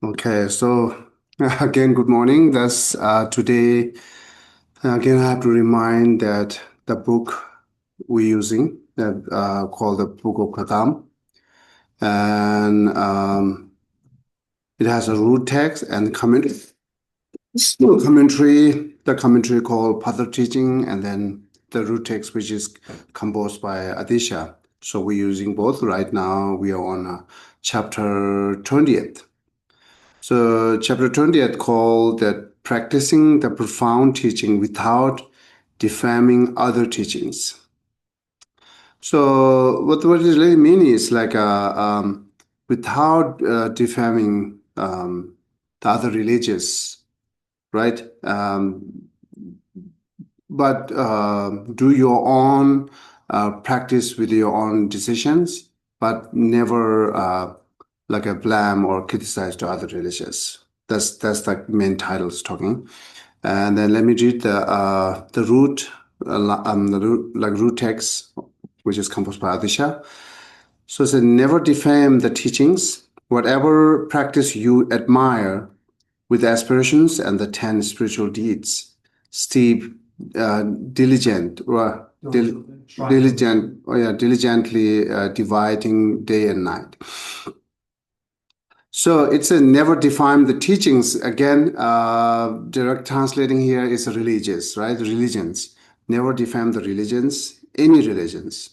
Okay, so again, good morning. That's today. Again, I have to remind that the book we're using, that called the Book of Katam, and it has a root text and commentary. The commentary called Path of Teaching, and then the root text, which is composed by Adisha. So we're using both right now. We are on chapter 20th. So, chapter 20th called that practicing the profound teaching without defaming other teachings. So, what it really means is like without defaming the other religious, right? But do your own practice with your own decisions, but never like a blame or criticize to other religions. That's the main title is talking. And then let me read the root root text, which is composed by Adisha. So it says, never defame the teachings, whatever practice you admire, with aspirations and the 10 spiritual deeds. Steve, diligent, diligently dividing day and night. So it's a never define the teachings. Again, direct translating here is religious, right? Religions. Never defame the religions, any religions.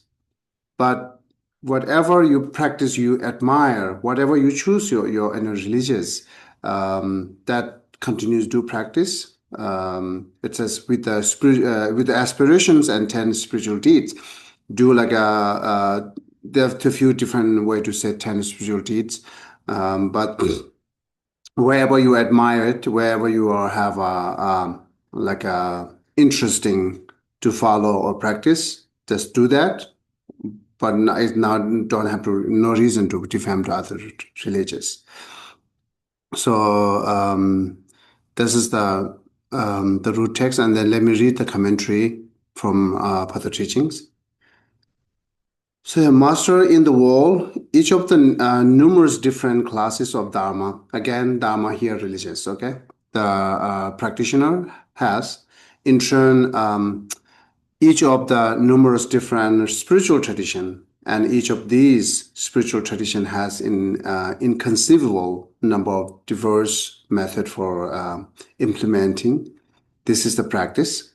But whatever you practice, you admire, whatever you choose your religious, that continues to practice. It says with the aspirations and 10 spiritual deeds, do like there are a few different way to say 10 spiritual deeds, but wherever you admire it, wherever you are have like a interesting to follow or practice, just do that. But it's not don't have to no reason to defame to other religions. So this is the root text, and then let me read the commentary from Path of Teachings. So, master in the world, each of the numerous different classes of Dharma, again, Dharma here religious, okay? The practitioner has, in turn, each of the numerous different spiritual tradition, and each of these spiritual tradition has inconceivable number of diverse method for implementing. This is the practice.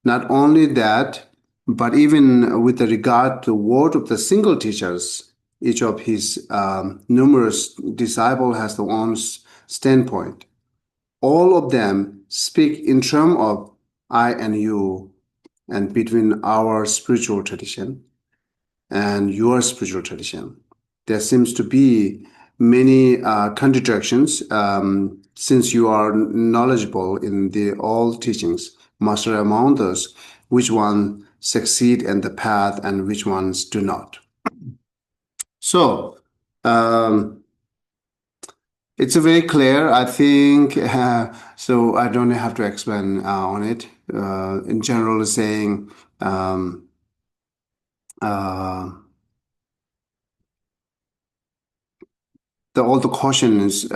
Not only that, but even with the regard to word of the single teachers, each of his numerous disciple has their own standpoint. All of them speak in terms of I and you, and between our spiritual tradition and your spiritual tradition. There seems to be many contradictions since you are knowledgeable in the all teachings. Master among those, which one succeed in the path and which ones do not. So it's very clear, I think, so I don't have to explain on it. In general, saying all the caution is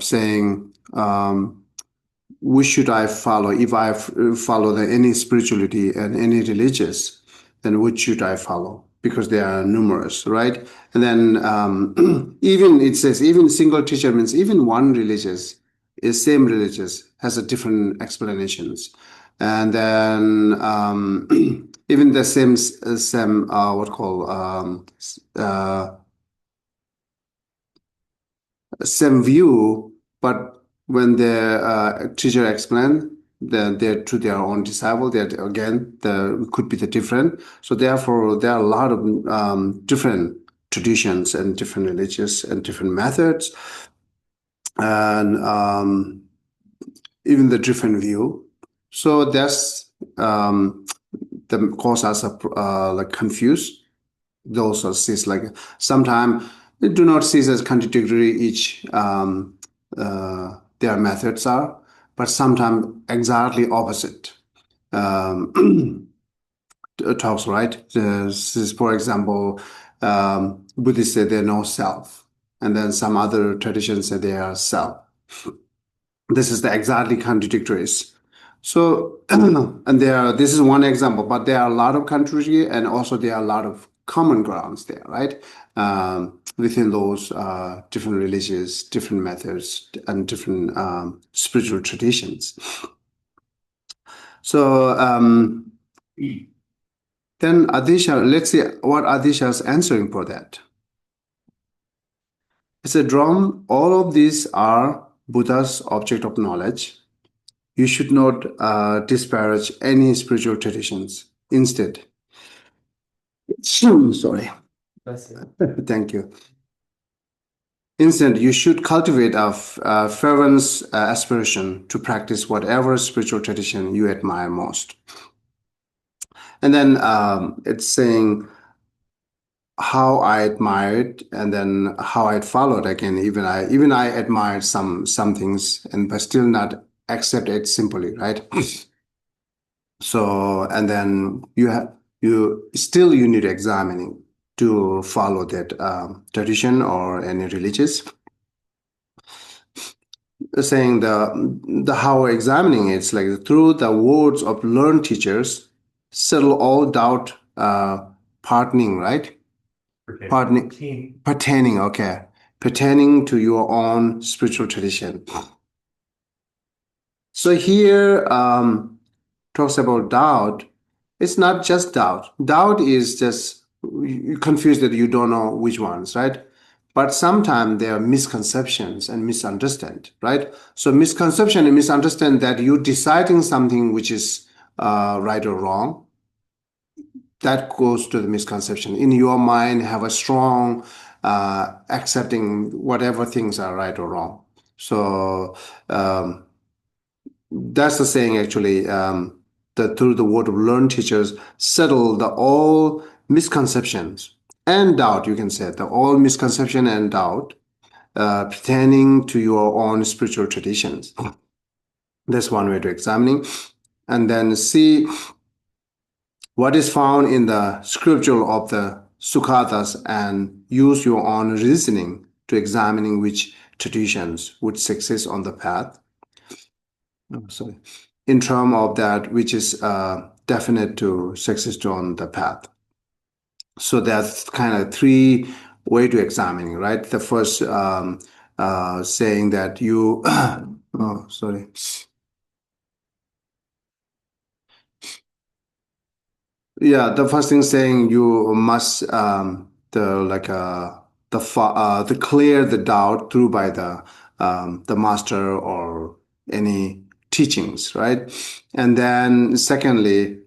saying which should I follow? If I follow any spirituality and any religious, then which should I follow? Because they are numerous, right? And then even it says even single teacher means even one religious is same religious has a different explanations, and then even the same what call same view, but when the teacher explain, then they're to their own disciple, that again the could be the different. So therefore, there are a lot of different traditions and different religions and different methods, and even the different view. So that's the cause us like confused. Those are sees like sometimes they do not see as contradictory each their methods are, but sometimes exactly opposite. Talks right. This is, for example, Buddhists say they know self, and then some other traditions say they are self. This is the exactly contradictories. So, and this is one example, but there are a lot of contradictory, and also there are a lot of common grounds there, right? Within those different religions, different methods, and different spiritual traditions. So, then Adisha, let's see what Adisha is answering for that. It's a drum. All of these are Buddha's object of knowledge. You should not disparage any spiritual traditions. Instead, sorry, thank you. Instead, you should cultivate a fervent aspiration to practice whatever spiritual tradition you admire most. And then it's saying how I admired, and then how I followed. Again, even I admired some things, and but still not accept it simply, right? So, and then you need examining to follow that tradition or any religious. Saying the how examining it's like through the words of learned teachers, settle all doubt, pardoning, right? Pertaining, okay, pertaining to your own spiritual tradition. So here talks about doubt. It's not just doubt. Doubt is just you confused that you don't know which ones, right? But sometimes there are misconceptions and misunderstand, right? So misconception and misunderstand that you're deciding something which is right or wrong. That goes to the misconception. In your mind, have a strong accepting whatever things are right or wrong. So that's the saying actually. That through the word of learned teachers settle the all misconceptions and doubt. You can say the all misconception and doubt pertaining to your own spiritual traditions. That's one way to examining, and then see what is found in the scripture of the Sukhatas and use your own reasoning to examining which traditions would success on the path. Oh, sorry. In terms of that, which is definite to success on the path. So that's kind of three way to examining, right? The first saying that you, oh, sorry. Yeah, the first thing saying you must the clear the doubt through by the master or any teachings, right? And then secondly,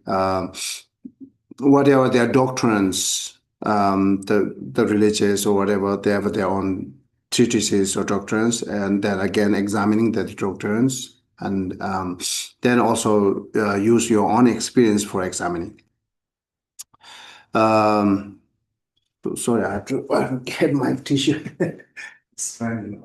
whatever their doctrines, the religious or whatever, they have their own treatises or doctrines, and then again examining the doctrines, and then also use your own experience for examining. Um, sorry, I have to get my tissue. It's fine.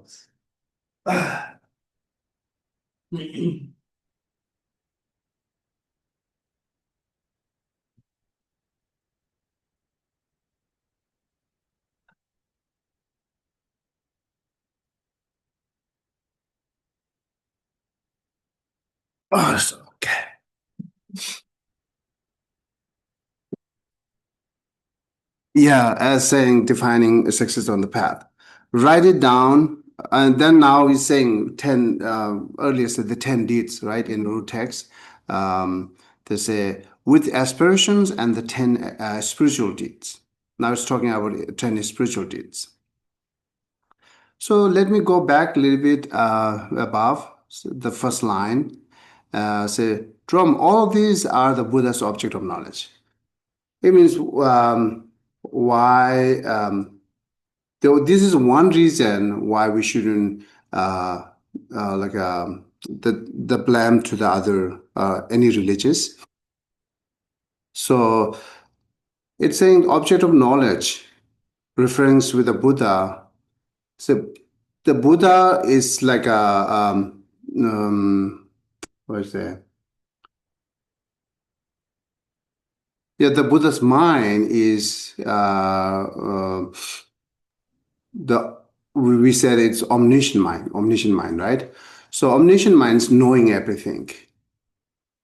Oh, okay. Yeah, as saying defining success on the path. Write it down, and then now he's saying 10, earlier said the 10 deeds, right, in root text. They say with aspirations and the 10 spiritual deeds. Now it's talking about 10 spiritual deeds. So let me go back a little bit above the first line. Say, from all of these are the Buddha's object of knowledge. It means why. Though this is one reason why we shouldn't like the blame to the other any religious. So it's saying object of knowledge, reference with the Buddha. So the Buddha is like a what is that? Yeah, the Buddha's mind is the we said it's omniscient mind, right? So omniscient mind's knowing everything.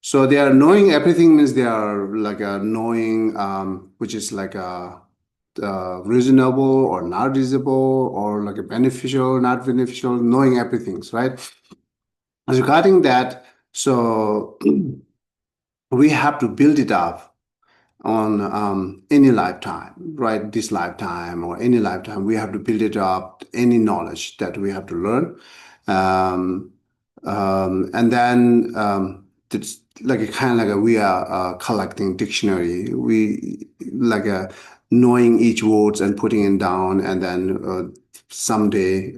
So they are knowing everything means they are like a knowing, which is like a reasonable or not reasonable or like a beneficial, not beneficial, knowing everything, right? Regarding that, so we have to build it up on any lifetime, right? This lifetime or any lifetime, we have to build it up, any knowledge that we have to learn. Um, and then it's like a kind of like we are collecting dictionary. We like knowing each words and putting it down, and then someday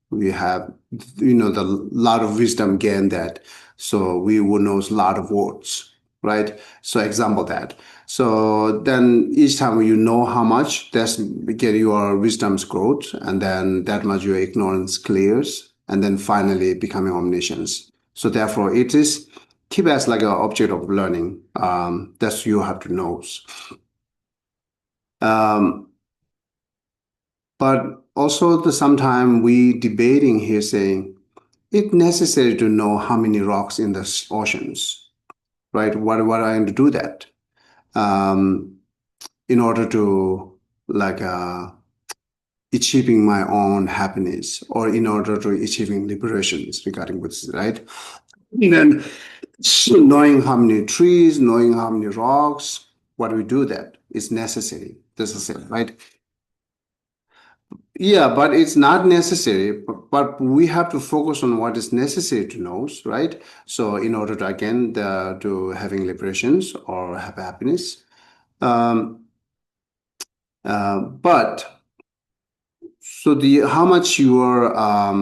we have the lot of wisdom gain that, so we will know a lot of words, right? So example that. So then each time you know how much, that's get your wisdom's growth, and then that much your ignorance clears, and then finally becoming omniscience. So therefore, it is keep as like an object of learning. That's you have to know. Um, but also the sometime we debating here saying it necessary to know how many rocks in the oceans, right? What I am to do that? Um, in order to like achieving my own happiness or in order to achieving liberations regarding which, right? And then knowing how many trees, knowing how many rocks, what we do that is necessary. This is it, right? Yeah, but it's not necessary, but we have to focus on what is necessary to know, right? So in order to again to having liberations or have happiness. Um, but so the how much your uh,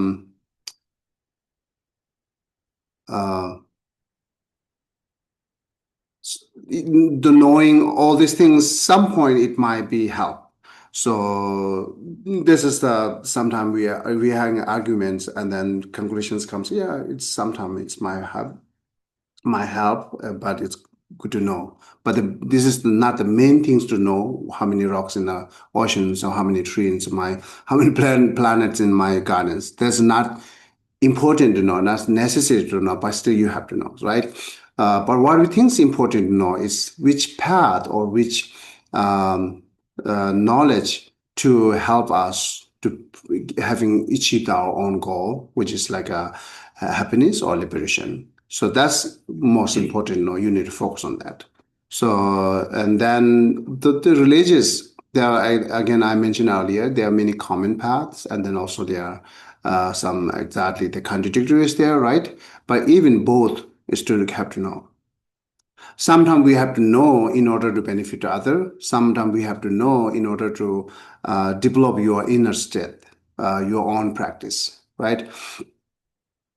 the knowing all these things, some point it might be help. So this is the sometimes we having arguments and then conclusions comes. Yeah, it's sometimes it's my help, but it's good to know. But this is not the main things to know how many rocks in the oceans or how many trees in my how many planets in my gardens. That's not important to know, not necessary to know, but still you have to know, right? But what we think is important to know is which path or which um, knowledge to help us to having achieved our own goal, which is like a happiness or liberation. So that's most important. No, you need to focus on that. So and then the religious. There are, again, I mentioned earlier, there are many common paths, and then also there are some exactly the contradictory is there, right? But even both is to have to know. Sometimes we have to know in order to benefit other. Sometimes we have to know in order to develop your inner state, your own practice, right?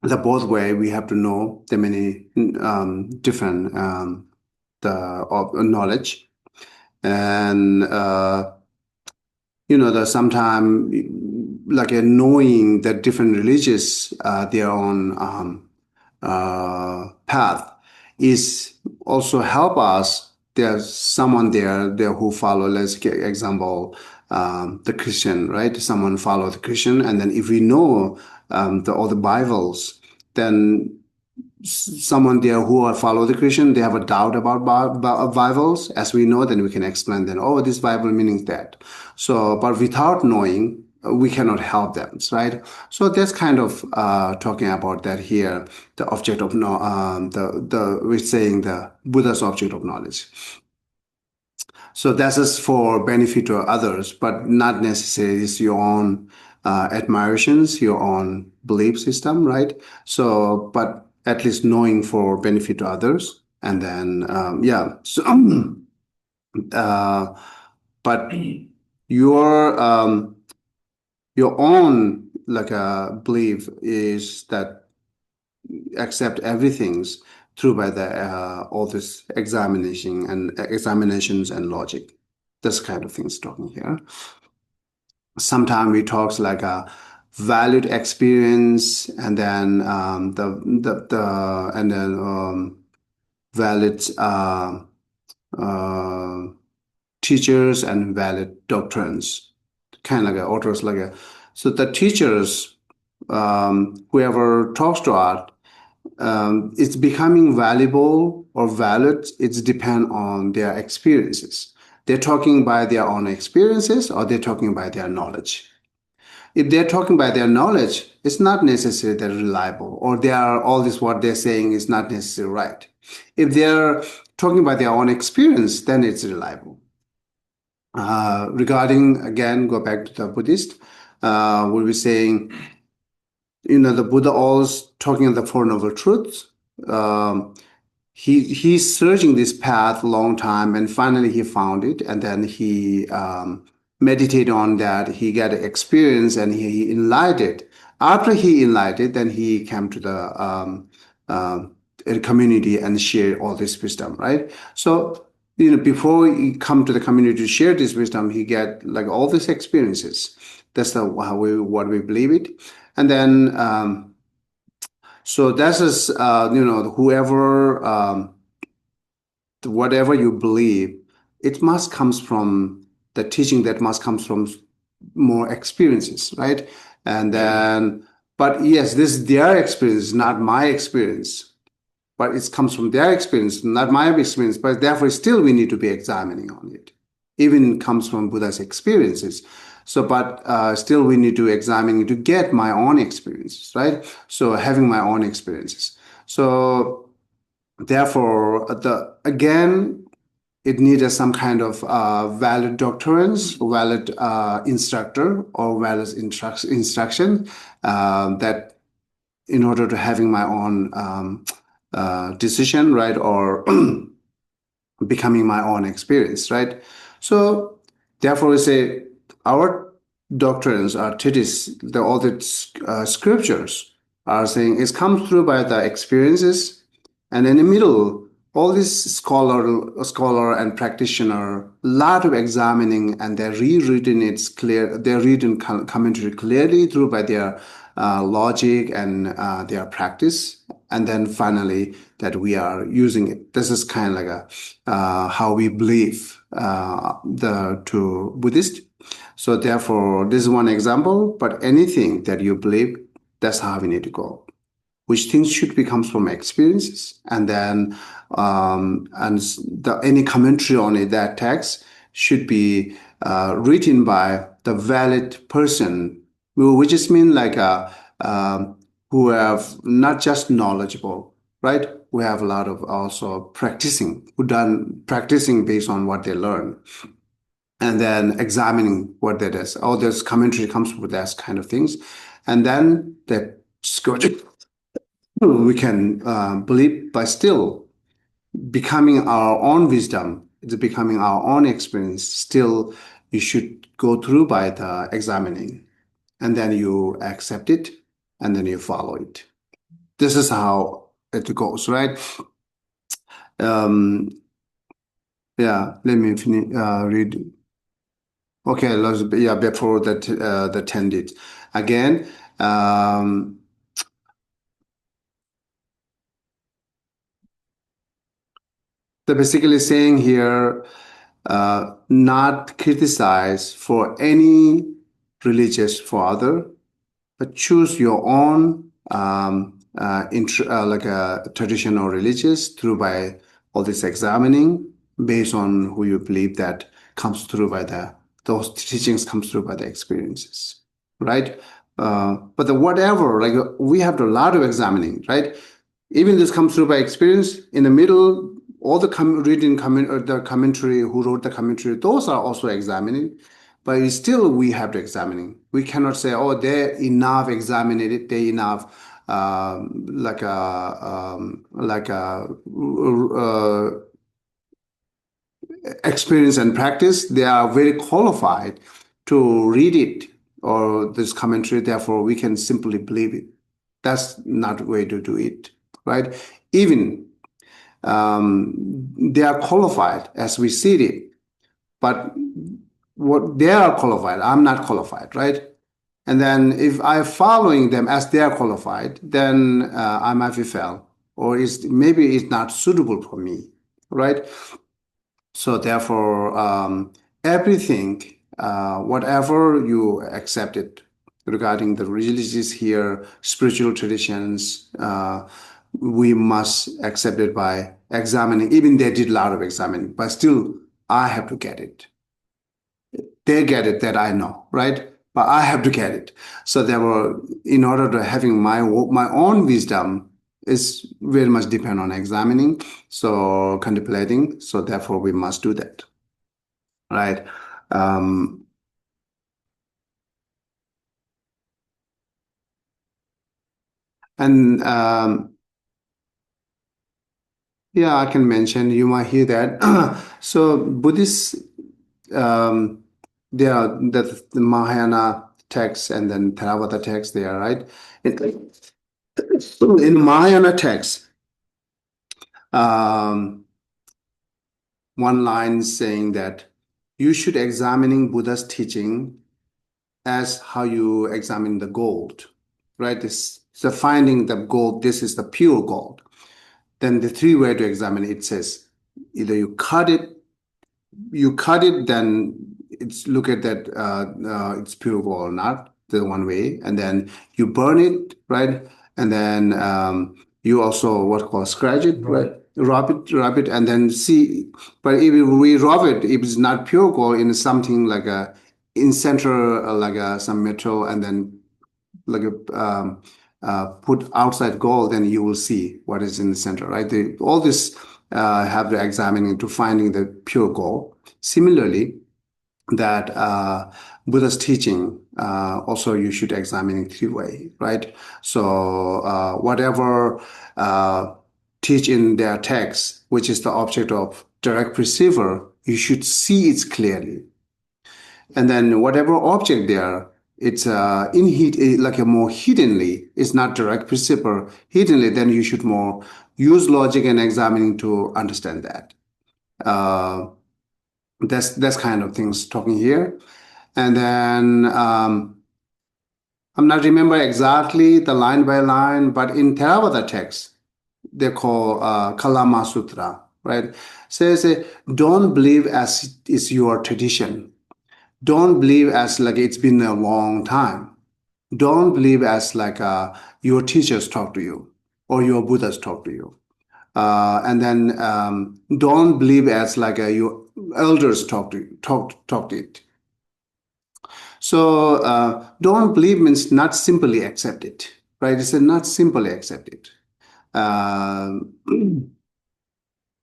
The both way we have to know the many different the knowledge and the sometime like knowing that different religious their own path is also help us. There's someone there who follow, let's get example, the Christian, right? Someone follow the Christian, and then if we know all the Bibles, then someone there who are follow the Christian, they have a doubt about Bibles, as we know, then we can explain then, oh, this Bible means that. So, but without knowing, we cannot help them, right? So that's kind of talking about that here, the object of no, the we're saying the Buddha's object of knowledge. So that's just for benefit to others, but not necessarily it's your own admirations, your own belief system, right? So, but at least knowing for benefit to others, and then yeah. So, uh, but your your own like belief is that accept everything's through by the all this examinations and logic. This kind of things talking here. Sometimes we talks like a valued experience, and then and then valid uh, teachers and valid doctrines. Kind of like authors like a So the teachers, whoever talks to us, it's becoming valuable or valid. It's depend on their experiences. They're talking by their own experiences or they're talking by their knowledge. If they're talking by their knowledge, it's not necessarily they're reliable or they are all this what they're saying is not necessarily right. If they're talking by their own experience, then it's reliable. Regarding again, go back to the Buddhist, we'll be saying, the Buddha always talking of the Four Noble Truths. Um, he's searching this path a long time and finally he found it and then he meditated on that. He got experience and he enlightened. After he enlightened, then he came to the community and share all this wisdom, right? So before he come to the community to share this wisdom, he get like all these experiences. That's what we believe it. And then so that is whoever whatever you believe, it must comes from the teaching that must comes from more experiences, right? And then, but yes, this is their experience, not my experience. But it comes from their experience, not my experience. But therefore, still we need to be examining on it. Even comes from Buddha's experiences. So, but still we need to examine to get my own experiences, right? So having my own experiences. So therefore, again, it needed some kind of valid doctrines, valid instructor, or valid instruction that in order to having my own decision, right, or becoming my own experience, right? So therefore, we say our doctrines, our treatises, all the scriptures are saying it comes through by the experiences, and in the middle, all these scholar and practitioner, lot of examining, and they're rereading it clear. They're reading commentary clearly through by their logic and their practice, and then finally that we are using it. This is kind of like how we believe to Buddhist. So therefore, this is one example. But anything that you believe, that's how we need to go. Which things should be comes from experiences, and then any commentary on it, that text should be written by the valid person, which just mean like who have not just knowledgeable, right? We have a lot of also practicing, who done practicing based on what they learn, and then examining what that is. All this commentary comes with that kind of things, and then that we can believe, but still becoming our own wisdom, it's becoming our own experience. Still, you should go through by the examining, and then you accept it, and then you follow it. This is how it goes, right? Um, yeah, let me finish, read. Okay, yeah, before that, the 10 did. Again, they're basically saying here, not criticize for any religious father, but choose your own like a traditional religious through by all this examining based on who you believe that comes through by those teachings comes through by the experiences, right? But the whatever, like we have a lot of examining, right? Even this comes through by experience. In the middle, all the the commentary, who wrote the commentary, those are also examining. But still, we have to examining. We cannot say, "Oh, they enough examined it. They enough." Like a experience and practice. They are very qualified to read it or this commentary. Therefore, we can simply believe it. That's not the way to do it, right? Even they are qualified as we see it, but what they are qualified, I'm not qualified, right? And then if I'm following them as they are qualified, then I might be fail, or maybe it's not suitable for me, right? So therefore, everything, whatever you accept it, regarding the religious here, spiritual traditions. We must accept it by examining. Even they did a lot of examining, but still, I have to get it. They get it that I know, right? But I have to get it. So there were, in order to having my own wisdom is very much depend on examining, so contemplating. So therefore, we must do that, right? Um, and yeah, I can mention. You might hear that. So Buddhists, um, there are the Mahayana texts and then Theravada texts there, right? In Mahayana text, um, one line saying that you should examining Buddha's teaching as how you examine the gold, right? This so finding the gold, this is the pure gold. Then the three way to examine it says either you cut it, then it's look at that it's pure gold or not, the one way, and then you burn it, right? And then you also what called scratch it, right? Rub it, and then see. But if we rub it, if it's not pure gold, in something like a in center like some metal, and then like a put outside gold, then you will see what is in the center, right? All this have to examine into finding the pure gold. Similarly, that Buddha's teaching also you should examine in three way, right? So whatever teach in their text, which is the object of direct perceiver, you should see it clearly. And then whatever object there, it's like a more hiddenly, it's not direct perceiver, hiddenly, then you should more use logic and examining to understand that. Uh, that's kind of things talking here. And then I'm not remember exactly the line by line, but in Theravada text, they call Kalama Sutra, right? Says, don't believe as is your tradition. Don't believe as like it's been a long time. Don't believe as like your teachers talk to you or your Buddhas talk to you. And then don't believe as like your elders talk to it. So don't believe means not simply accept it, right? It's a not simply accept it. Um,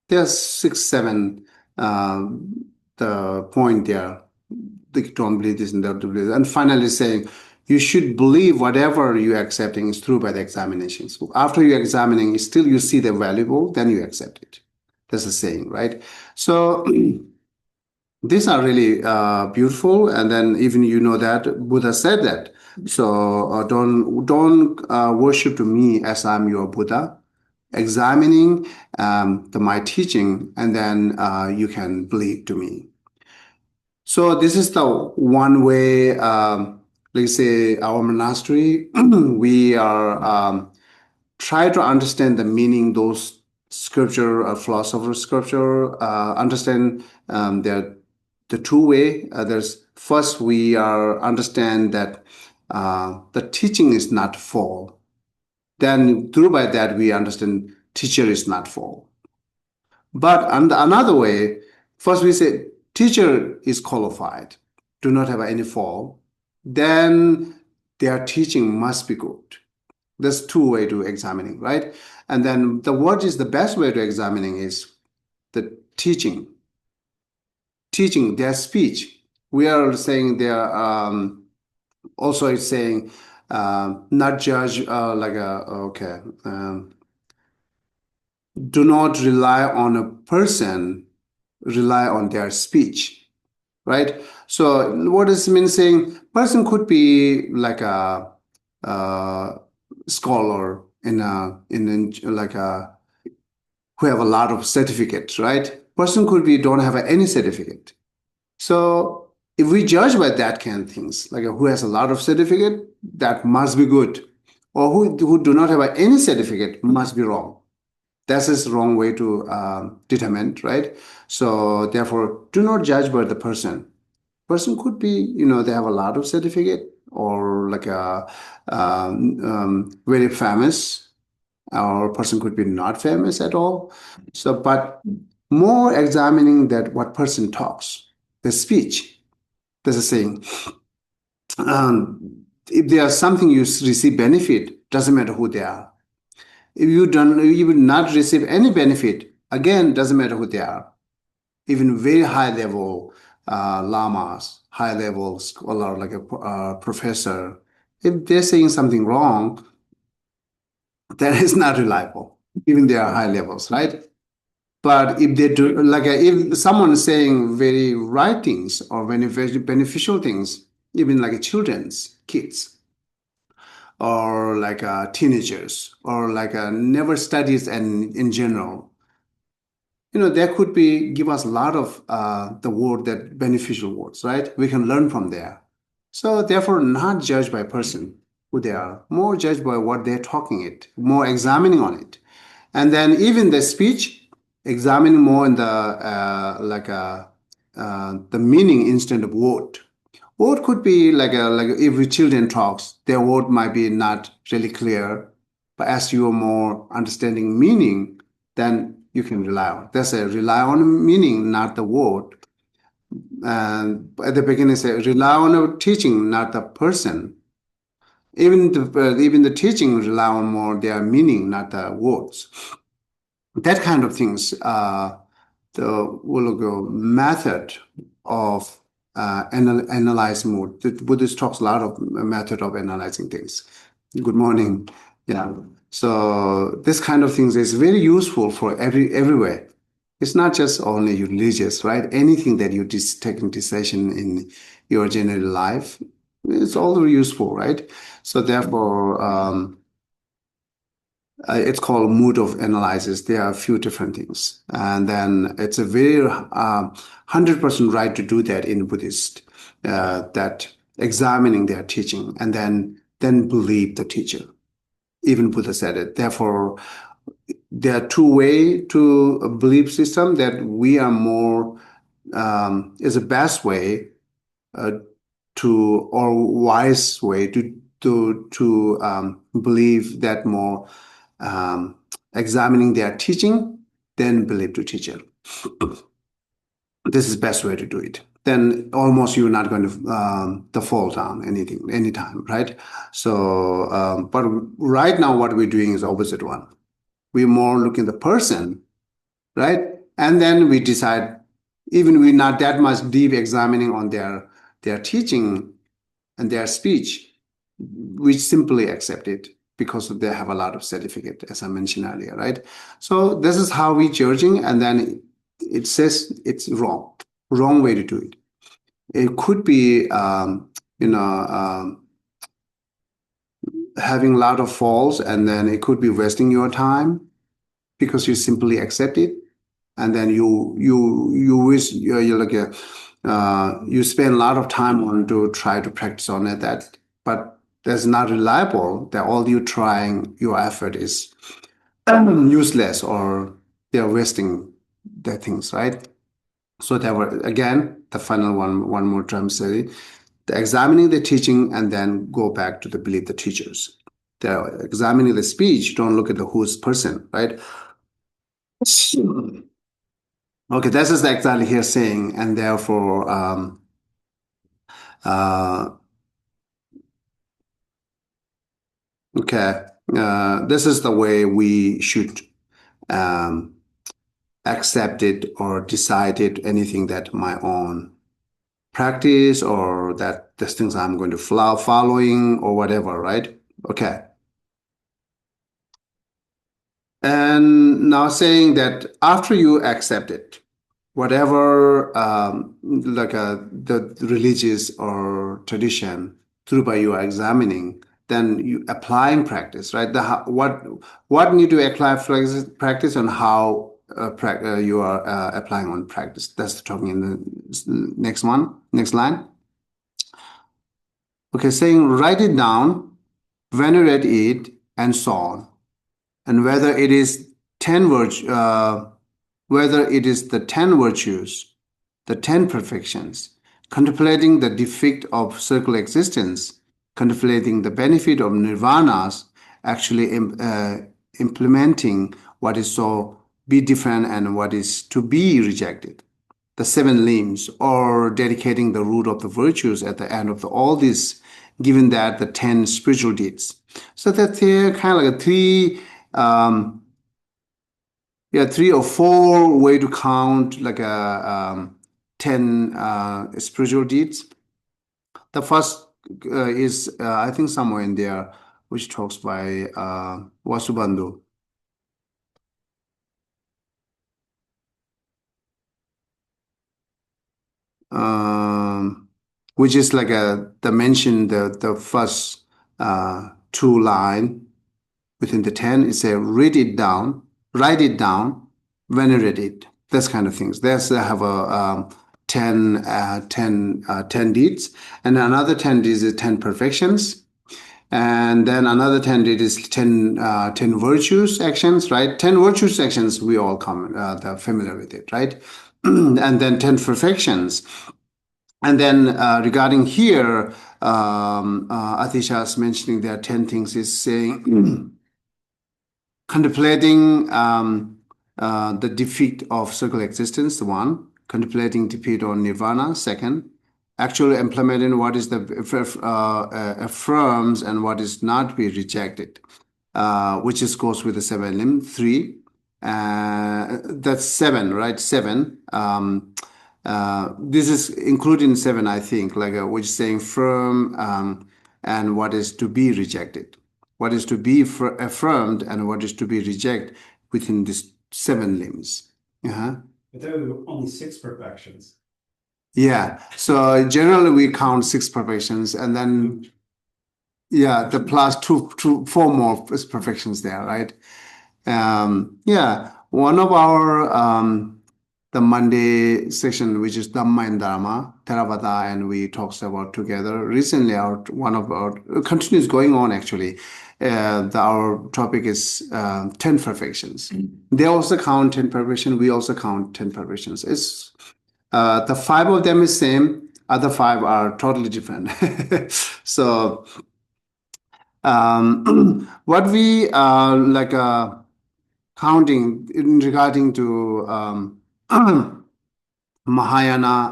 there's six, seven the point there. They don't believe this and don't believe that. And finally saying you should believe whatever you're accepting is true by the examinations. After you're examining, still you see the valuable, then you accept it. That's the saying, right? So these are really beautiful, and then even you know that Buddha said that. So don't worship to me as I'm your Buddha. Examining my teaching, and then you can believe to me. So this is the one way. Let's say our monastery, we are try to understand the meaning those scripture philosopher scripture understand the two way there's first we are understand that the teaching is not fall, then through by that we understand teacher is not fall. But on another way, first we say teacher is qualified, do not have any fall, then their teaching must be good. There's two way to examining, right? And then the what is the best way to examining is the teaching their speech. We are saying their also it's saying not judge like a okay. Do not rely on a person, rely on their speech, right? So what does it mean saying person could be like a scholar in like a who have a lot of certificates, right? Person could be don't have any certificate. So if we judge by that kind of things, like who has a lot of certificate, that must be good, or who do not have any certificate must be wrong. That's is wrong way to determine, right? So therefore, do not judge by the person. Person could be, they have a lot of certificate, or like a very famous, or a person could be not famous at all. So, but more examining that what person talks, the speech. There's a saying, if there's something you receive benefit, doesn't matter who they are. If you will not receive any benefit, again, doesn't matter who they are. Even very high level lamas, high level scholar, like a professor, if they're saying something wrong, that is not reliable. Even they are high levels, right? But if they do, like if someone is saying very right things or very beneficial things, even like children's kids or like teenagers or like never studies and in general, there could be give us a lot of the word that beneficial words, right? We can learn from there. So therefore, not judged by person who they are, more judged by what they're talking it, more examining on it, and then even the speech, examining more in the the meaning instead of word. Word could be like if the children talks, their word might be not really clear, but as you are more understanding meaning, then you can rely on. That's a rely on meaning, not the word. And at the beginning, say rely on a teaching, not the person. Even the teaching rely on more their meaning, not the words. That kind of things. The method of analyze mood. The Buddhist talks a lot of method of analyzing things. Good morning. Yeah. So this kind of things is very useful for everywhere. It's not just only religious, right? Anything that you taking decision in your general life, it's all useful, right? So therefore, it's called mood of analysis. There are a few different things, and then it's a very 100% right to do that in Buddhist. That examining their teaching and then believe the teacher. Even Buddha said it. Therefore, there are two way to a belief system that we are more is the best way uh, to or wise way to believe that more examining their teaching, then believe to teacher. This is best way to do it. Then almost you're not going to fall down anything anytime, right? So, but right now what we're doing is opposite one. We're more looking the person, right? And then we decide, even we're not that much deep examining on their teaching and their speech, we simply accept it because they have a lot of certificate, as I mentioned earlier, right? So this is how we judging, and then it says it's wrong way to do it. It could be, having a lot of faults, and then it could be wasting your time because you simply accept it, and then you wish you're like a you spend a lot of time on to try to practice on it that, but that's not reliable. That all you trying your effort is useless, or they're wasting their things, right? So there were again the final one more time say the examining the teaching and then go back to the believe the teachers. The examining the speech, don't look at the who's person, right? Okay, this is exactly here saying, and therefore, uh, okay, this is the way we should um, accept it or decide it, anything that my own practice or that these things I'm going to following or whatever, right? Okay. And now saying that after you accept it, whatever the religious or tradition through by you are examining, then you applying practice, right? What need to apply practice and how you are applying on practice. That's talking in the next line. Okay, saying write it down, venerate it, and so on. And whether it is 10 whether it is the 10 virtues, the 10 perfections, contemplating the defect of circular existence, contemplating the benefit of nirvanas, actually implementing what is so be different and what is to be rejected, the seven limbs, or dedicating the root of the virtues at the end of all this, given that the 10 spiritual deeds. So that's kind of like a three or four way to count like a 10 spiritual deeds. The first is I think somewhere in there, which talks by Vasubandhu. Which is like the mention the first two line within the 10 is a read it down, write it down, venerate it. That's kind of things. There's have a 10 deeds, and another 10 deeds is 10 perfections, and then another 10 deeds is 10 virtues actions, right? 10 virtues actions, we all come they're familiar with it, right? And then 10 perfections. And then regarding here, Atisha is mentioning there are 10 things, is saying contemplating the defeat of circle existence, one, contemplating defeat on nirvana, second, actually implementing what is the affirms and what is not be rejected, which is goes with the seven limb, three, that's seven, right? Seven. This is including seven, I think, like which is saying firm and what is to be rejected, what is to be affirmed and what is to be rejected within these seven limbs. But there are only 6 perfections. Yeah. So generally we count 6 perfections, and then the plus four more perfections there, right? One of our the Monday section, which is Dhamma and Dharma, Theravada, and we talked about together. Recently, one of our continues going on actually. Our topic is 10 perfections. They also count 10 perfections. We also count 10 perfections. It's the 5 of them is same. Other 5 are totally different. So what we like counting in regarding to Mahayana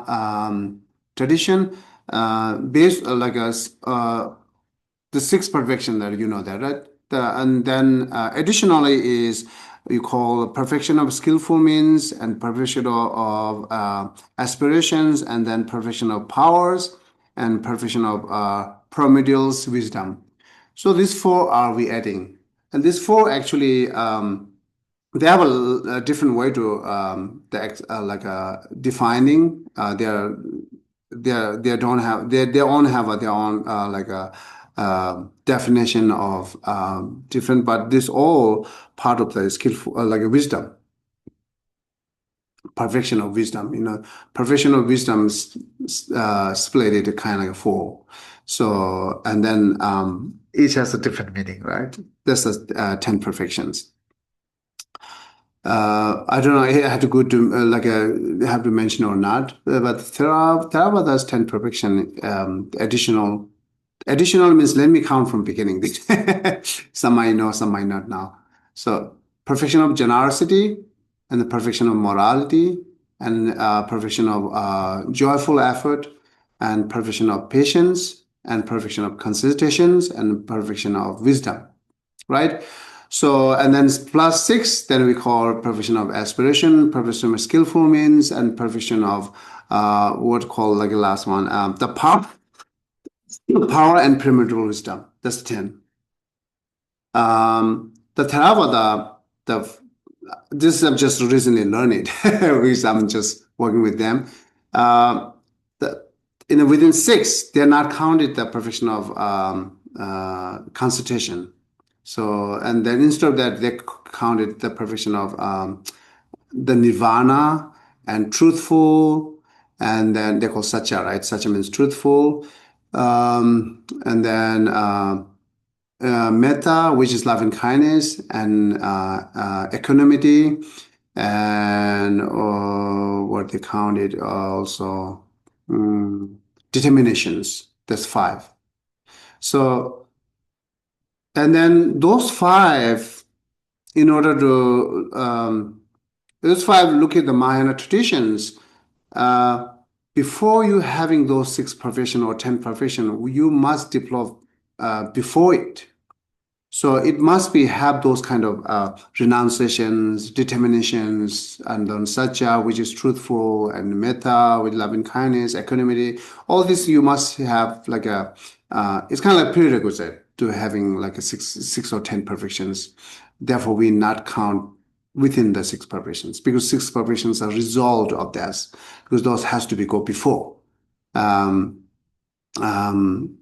tradition, based like the 6 perfection that you know that, right? And then additionally is you call perfection of skillful means, and perfection of aspirations, and then perfection of powers, and perfection of promedials wisdom. So these 4 are we adding, and these 4 actually they have a different way to defining. They don't have they own have their own like a definition of different, but this all part of the skillful like a wisdom, perfection of wisdom. Perfection of wisdom split it kind of like 4. So and then each has a different meaning, right? This is 10 perfections. I don't know. I have to go to have to mention or not, but Theravada's 10 perfection additional. Additional means let me count from beginning. Some might know, some might not know. So perfection of generosity, and the perfection of morality, and perfection of joyful effort, and perfection of patience, and perfection of consultations, and perfection of wisdom, right? So, and then plus 6, then we call perfection of aspiration, perfection of skillful means, and perfection of what called like the last one, the power and primitive wisdom. That's 10. The Theravada, this I'm just recently learned it, which I'm just working with them. Within 6, they're not counted the perfection of consultation. So, and then instead of that, they counted the perfection of the nirvana and truthful, and then they call satya, right? Satya means truthful. And then metta, which is love and kindness, and equanimity, and what they counted also determinations. That's 5. So, and then those five, in order to, those five, look at the Mahayana traditions, uh, before you having those six perfection or 10 perfection, you must develop before it. So it must be have those kind of renunciations, determinations, and then satya, which is truthful, and metta, with loving kindness, equanimity. All this you must have like a. It's kind of like prerequisite to having like a six or 10 perfections. Therefore, we not count within the six perfections because six perfections are result of that because those has to be go before. Um, um,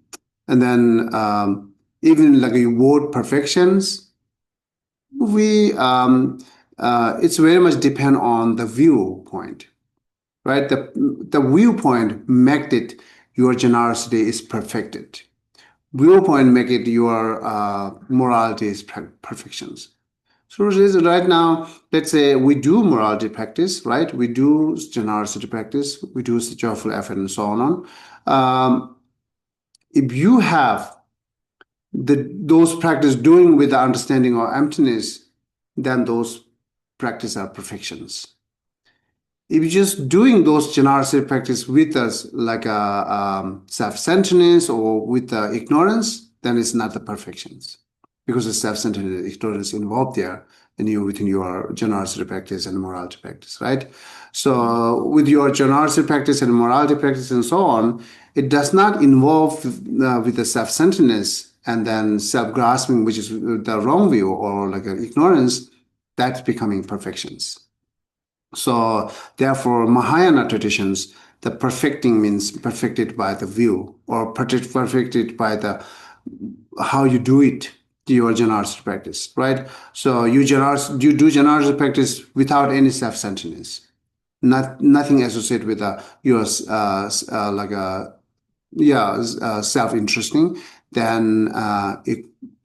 and then even like a word perfections, we it's very much depend on the viewpoint, right? The viewpoint make it your generosity is perfected. Viewpoint make it your morality is perfections. So right now, let's say we do morality practice, right? We do generosity practice, we do joyful effort, and so on. If you have those practice doing with the understanding of emptiness, then those practice are perfections. If you're just doing those generosity practice with us like a self-centeredness or with ignorance, then it's not the perfections because the self-centeredness ignorance involved there in you within your generosity practice and morality practice, right? So with your generosity practice and morality practice and so on, it does not involve with the self-centeredness and then self-grasping, which is the wrong view or like ignorance, that's becoming perfections. So therefore, Mahayana traditions, the perfecting means perfected by the view or perfected by the how you do it, your generosity practice, right? So you do generosity practice without any self-centeredness, nothing associated with your like a self-interesting, then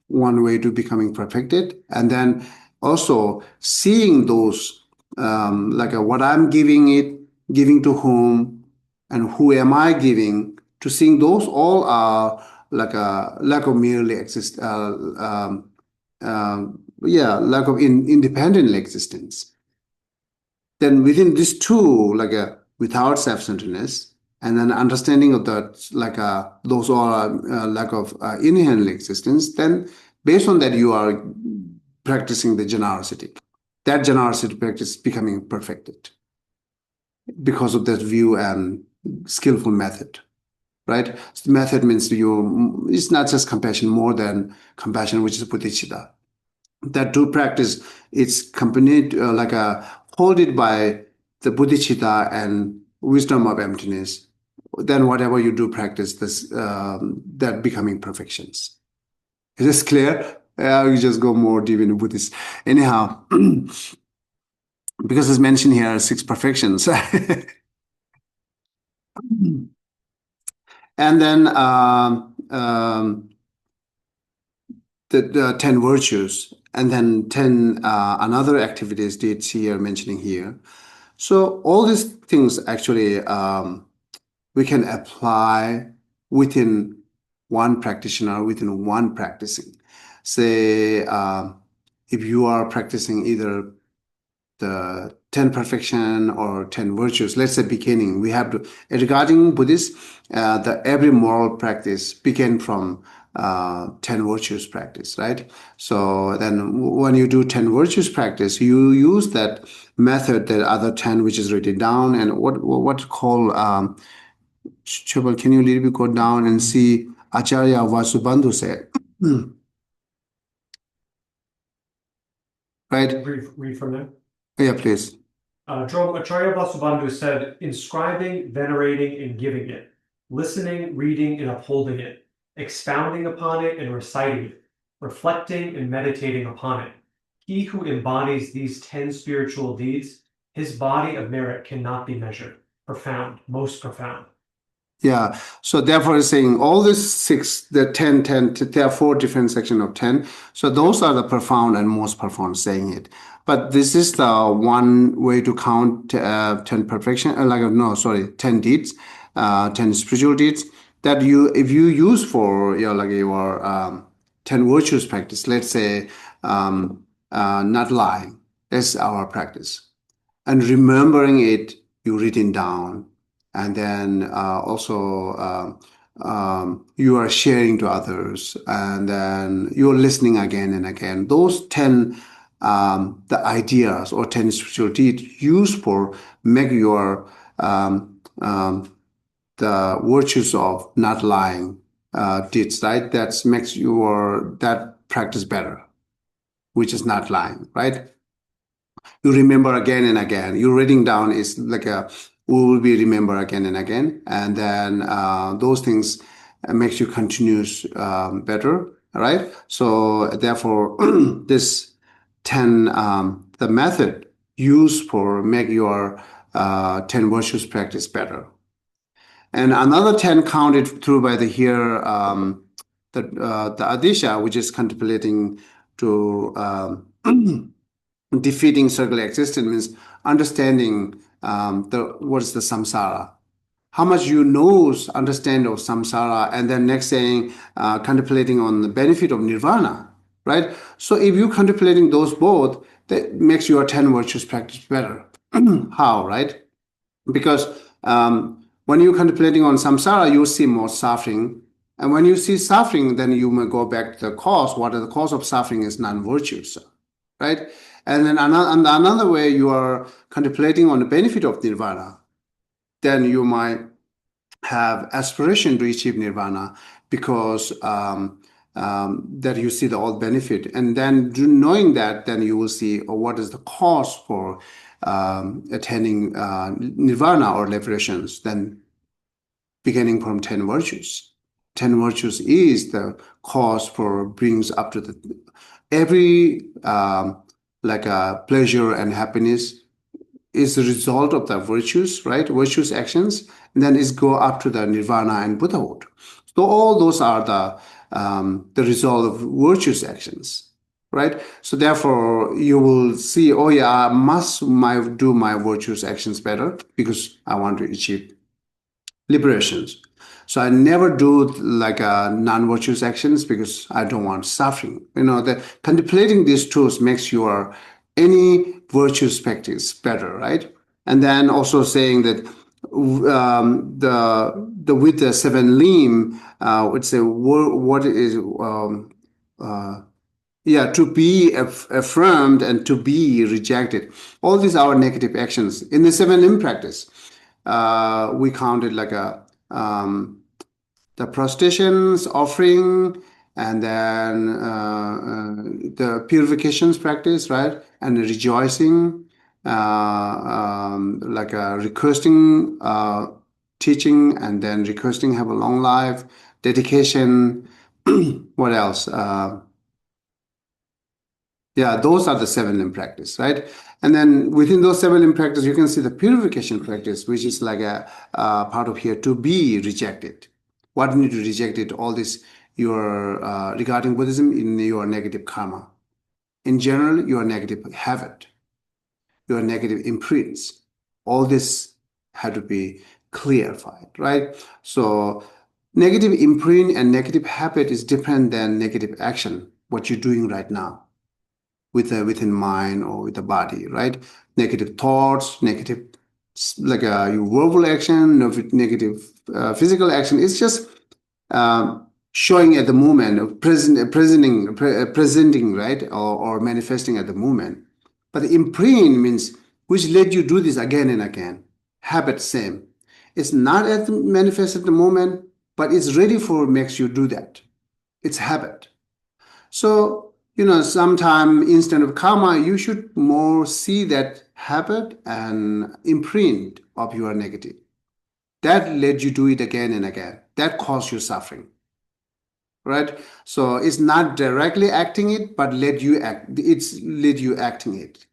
one way to becoming perfected, and then also seeing those like what I'm giving it, giving to whom, and who am I giving to, seeing those all are like a lack of merely exist, lack of independent existence. Then within these two, like a without self-centeredness, and then understanding of that, like those are lack of inherent existence, then based on that, you are practicing the generosity. That generosity practice becoming perfected because of that view and skillful method, right? So method means you, it's not just compassion, more than compassion, which is bodhicitta. That do practice, it's accompanied like a hold it by the bodhicitta and wisdom of emptiness. Then whatever you do practice, this that becoming perfections. Is this clear? You just go more deep into Buddhist. Anyhow, because it's mentioned here six perfections. And then the 10 virtues, and then 10 another activities deeds here mentioning here. So all these things actually we can apply within one practitioner, within one practicing. Say if you are practicing either the 10 perfection or 10 virtues, let's say beginning, we have to, regarding Buddhist, the every moral practice begin from 10 virtues practice, right? So then when you do 10 virtues practice, you use that method, that other 10 which is written down, and what called Chubal, can you little bit go down and see Acharya Vasubandhu said, right? Read from there. Yeah, please. Acharya Vasubandhu said, inscribing, venerating, and giving it, listening, reading, and upholding it, expounding upon it and reciting it, reflecting and meditating upon it. He who embodies these 10 spiritual deeds, his body of merit cannot be measured. Profound, most profound. Yeah. So therefore, it's saying all these six, the 10, 10, there are four different sections of 10. So those are the profound and most profound saying it. But this is the one way to count 10 perfection, 10 deeds, 10 spiritual deeds. that if you use for your 10 virtues practice, let's say not lying, that's our practice. And remembering it, you written down, and then also you are sharing to others, and then you're listening again and again. Those 10 the ideas or 10 spiritual deeds used for make your the virtues of not lying deeds, right? That makes your that practice better, which is not lying, right? You remember again and again. Your reading down is like a will be remember again and again, and then those things makes you continuous better. All right. So therefore, this 10 the method used for make your 10 virtues practice better. And another 10 counted through by the here, the Adisha, which is contemplating to defeating circular existence, means understanding the what is the samsara. How much you understand of samsara, and then next saying contemplating on the benefit of nirvana, right? So if you contemplating those both, that makes your 10 virtues practice better. How, right? Because when you're contemplating on samsara, you see more suffering. And when you see suffering, then you may go back to the cause. What is the cause of suffering is non-virtues, right? And then another way you are contemplating on the benefit of nirvana, then you might have aspiration to achieve nirvana because that you see the all benefit. And then knowing that, then you will see what is the cause for attaining nirvana or liberations, then beginning from 10 virtues. 10 virtues is the cause for brings up to the every pleasure and happiness is the result of the virtues, right? Virtues actions, and then is go up to the nirvana and Buddhahood. So all those are the result of virtues actions, right? So therefore, you will see, oh yeah, I must do my virtues actions better because I want to achieve liberations. So I never do like non-virtuous actions because I don't want suffering. The contemplating these tools makes your any virtuous practice better, right? And then also saying that the with the seven limb, would say what is yeah, to be affirmed and to be rejected. All these are negative actions. In the seven limb practice, we counted like the prostrations, offering, and then the purifications practice, right? And the rejoicing, like requesting teaching, and then requesting have a long life, dedication. What else? Yeah, those are the seven limb practice, right? And then within those seven limb practice, you can see the purification practice, which is like a part of here to be rejected. What need to reject it? All this your regarding Buddhism in your negative karma. In general, your negative habit, your negative imprints. All this had to be clarified, right? So negative imprint and negative habit is different than negative action, what you're doing right now within mind or with the body, right? Negative thoughts, negative like your verbal action, negative physical action. It's just showing at the moment, presenting, right, or manifesting at the moment. But the imprint means which let you do this again and again. Habit same. It's not at the manifest at the moment, but it's ready for makes you do that. It's habit. So sometime instead of karma, you should more see that habit and imprint of your negative. That led you do it again and again. That caused you suffering, right? So it's not directly acting it, but let you act. It's led you acting it.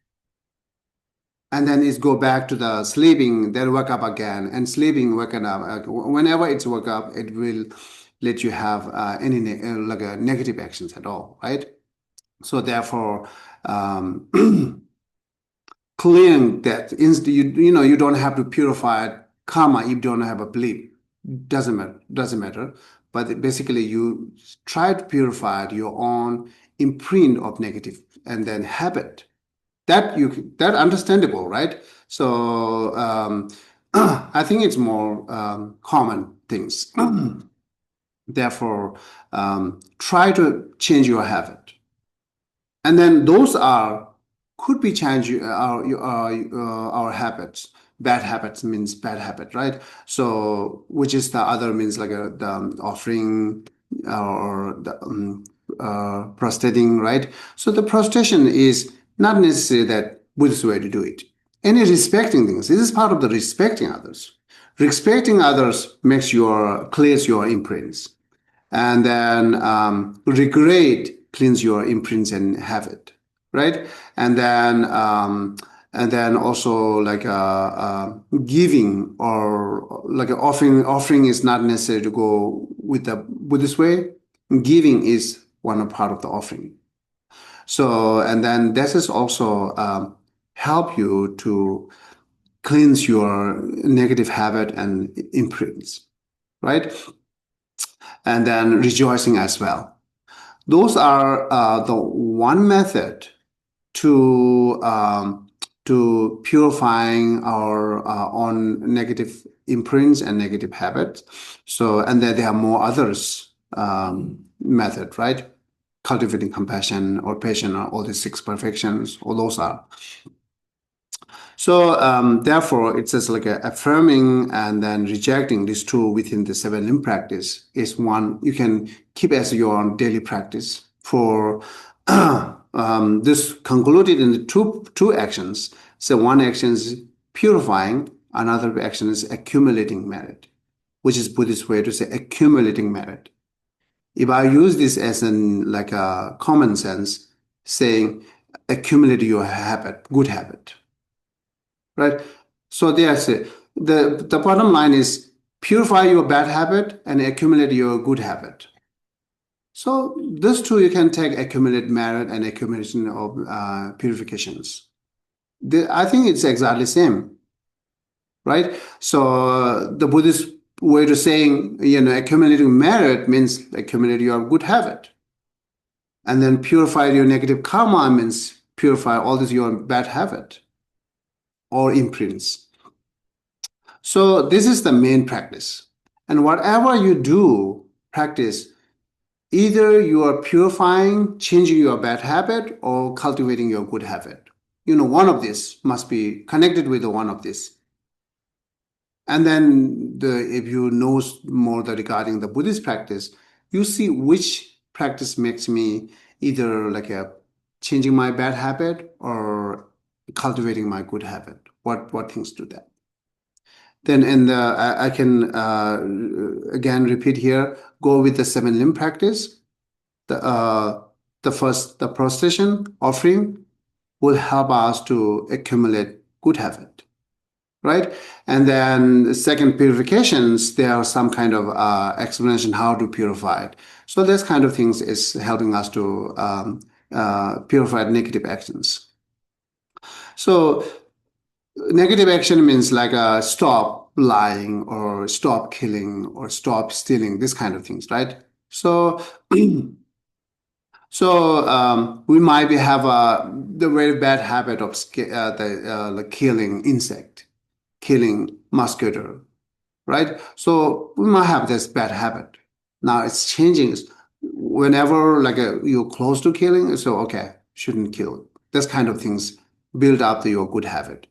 And then it's go back to the sleeping, then wake up again, and sleeping, waking up. Whenever it's wake up, it will let you have any negative actions at all, right? So therefore, clearing that you don't have to purify karma if you don't have a belief. doesn't matter. But basically, you try to purify your own imprint of negative and then habit. That understandable, right? So I think it's more common things. Therefore, try to change your habit, and then those are could be change our habits. Bad habits means bad habit, right? So which is the other means like the offering or the prostrating, right? So the prostration is not necessarily that Buddhist way to do it. Any respecting things, this is part of the respecting others. Respecting others makes your clears your imprints, and then regret cleans your imprints and habit, right? And then also like giving or like offering is not necessary to go with the Buddhist way. Giving is one part of the offering. So and then this is also help you to cleanse your negative habit and imprints, right? And then rejoicing as well. Those are the one method to purifying our own negative imprints and negative habits. So, and then there are more others method, right? Cultivating compassion or patience, or all these six perfections, all those are. So therefore, it's just like affirming and then rejecting these two within the seven limb practice is one you can keep as your own daily practice. For this concluded in the two actions. So one action is purifying, another action is accumulating merit, which is Buddhist way to say accumulating merit. If I use this as an like a common sense, saying accumulate your habit, good habit, right? So there's the bottom line is purify your bad habit and accumulate your good habit. So these two you can take accumulate merit and accumulation of purifications. I think it's exactly same, right? So the Buddhist way to saying accumulating merit means accumulate your good habit, and then purify your negative karma means purify all this your bad habit or imprints. So this is the main practice. And whatever you do, practice, either you are purifying, changing your bad habit, or cultivating your good habit. One of these must be connected with the one of this. And then if you know more regarding the Buddhist practice, you see which practice makes me either like changing my bad habit or cultivating my good habit. What things do that? Then I can again repeat here, go with the seven limb practice. The first, the prostration offering will help us to accumulate good habit, right? And then the second, purifications, there are some kind of explanation how to purify it. So this kind of things is helping us to purify negative actions. So negative action means like stop lying or stop killing or stop stealing, this kind of things, right? So we might have the very bad habit of like killing insect, killing mosquito, right? So we might have this bad habit. Now it's changing. Whenever like you're close to killing, so okay, shouldn't kill. This kind of things build up your good habit.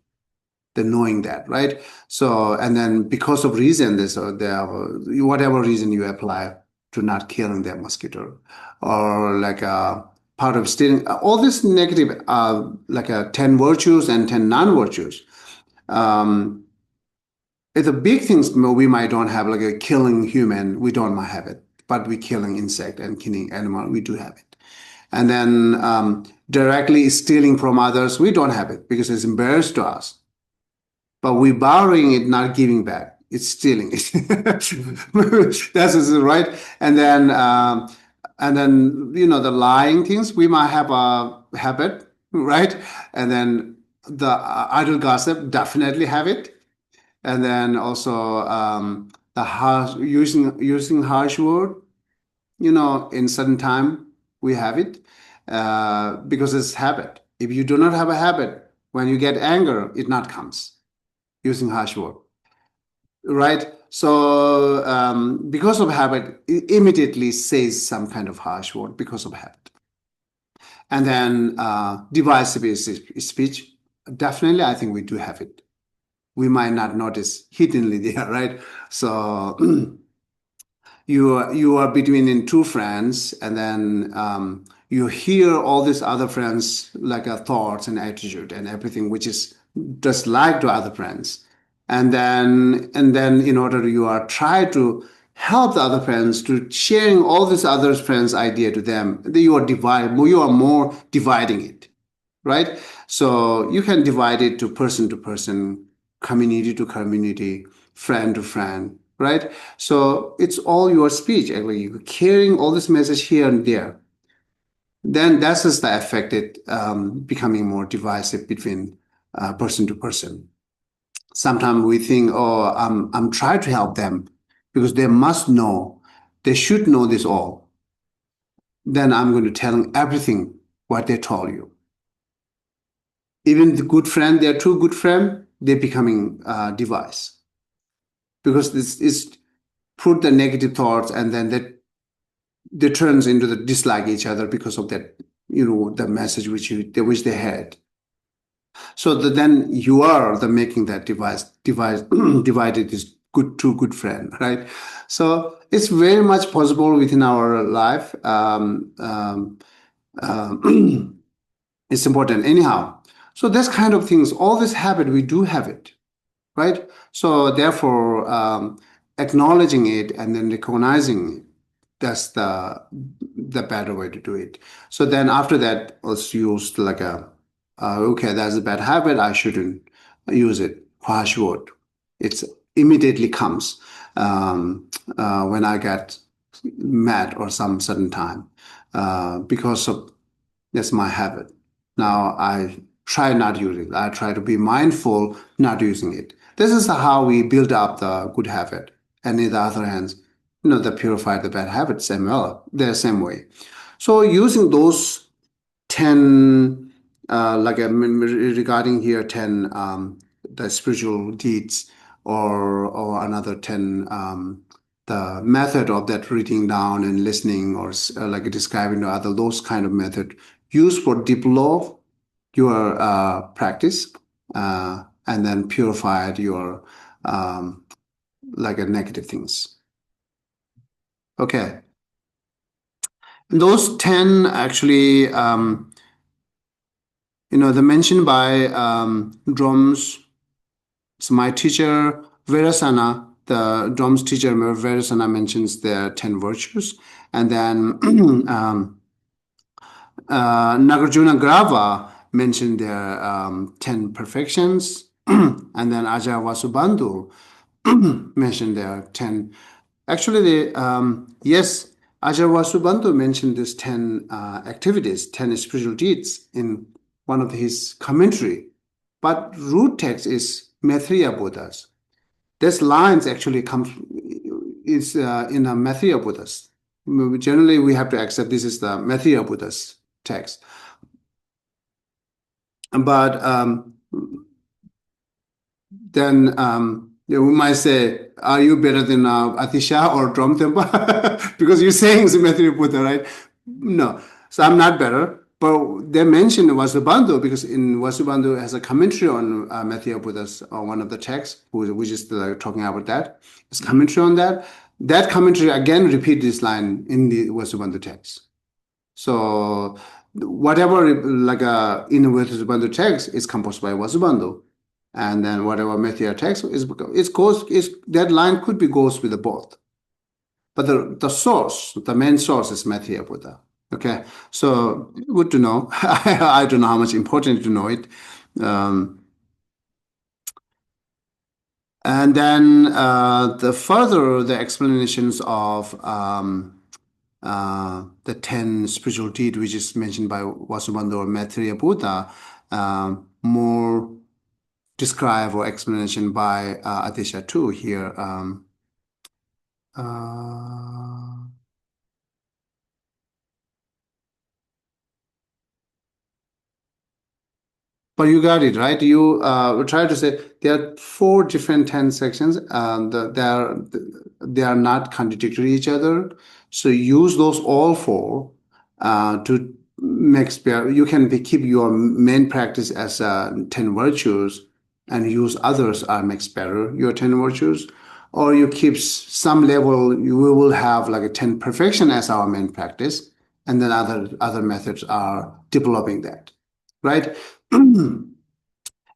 The knowing that, right? So and then because of reason, this or whatever reason you apply to not killing that mosquito, or like part of stealing, all this negative, like 10 virtues and 10 non-virtues. It's a big things we might don't have, like a killing human, we don't have it, but we killing insect and killing animal, we do have it. And then directly stealing from others, we don't have it because it's embarrassed to us. But we borrowing it, not giving back. It's stealing it. That's right. And then the lying things, we might have a habit, right? And then the idle gossip, definitely have it. And then also the harsh using harsh word, in certain time we have it because it's habit. If you do not have a habit, when you get anger, it not comes using harsh word, right? So because of habit, it immediately says some kind of harsh word because of habit. And then divisive speech. Definitely, I think we do have it. We might not notice hiddenly there, right? So you are between in two friends, and then you hear all these other friends like thoughts and attitude and everything, which is just like to other friends, and then in order you are try to help the other friends to sharing all these other friends' idea to them. You are more dividing it, right? So you can divide it to person, community to community, friend to friend, right? So it's all your speech, actually. You're carrying all this message here and there. Then that's just the effect it becoming more divisive between person to person. Sometimes we think, oh, I'm trying to help them because they must know, they should know this all. Then I'm going to tell them everything what they told you. Even the good friend, they are two good friend, they're becoming device because this is put the negative thoughts, and then that they turns into the dislike each other because of that, the message which they had. So then you are the making that device divided is good two good friend, right? So it's very much possible within our life. It's important anyhow. So this kind of things, all this habit, we do have it, right? So therefore, acknowledging it and then recognizing it, that's the better way to do it. So then after that, let's use like okay, that's a bad habit. I shouldn't use it. Harsh word. It's immediately comes when I get mad or some certain time because of that's my habit. Now I try not using it. I try to be mindful not using it. This is how we build up the good habit. And in the other hand, the purify the bad habits same well, the same way. So using those 10, regarding here 10, the spiritual deeds, or another 10, the method of that reading down and listening, or like describing to other, those kind of method used for develop your practice, and then purified your negative things. Okay. Those 10 actually, they're mentioned by drums. So my teacher, Virasana, the drums teacher, Virasana, mentions the 10 virtues. And then Nagarjuna Grava mentioned their 10 perfections. And then Ajahn Vasubandhu mentioned their 10. Actually, yes, Ajahn Vasubandhu mentioned these 10 activities, 10 spiritual deeds in one of his commentary. But root text is Maitreya Buddhas. This lines actually comes is in a Maitreya Buddhas. Generally, we have to accept this is the Maitreya Buddhas text. But then we might say, are you better than Atisha or Drum Tempa? Because you're saying it's Maitreya Buddha, right? No. So I'm not better. But they mentioned Vasubandhu because in Vasubandhu has a commentary on Maitreya Buddha's one of the texts, which is talking about that. It's commentary on that. That commentary again repeat this line in the Vasubandhu text. So whatever in the Vasubandhu text is composed by Vasubandhu, and then whatever Maitreya text that line could be goes with the both, but the main source is Maitreya Buddha. Okay, so good to know. I don't know how much important to know it. And then the explanations of the 10 spiritual deed, which is mentioned by Vasubandhu or Maitreya Buddha, more described or explanation by Atisha too here. Uh, but you got it, right? You try to say there are four different 10 sections, and they are not contradictory each other. So use those all four to make spare. You can keep your main practice as 10 virtues and use others makes better your 10 virtues. Or you keep some level, you will have like a 10 perfection as our main practice, and then other methods are developing that, right?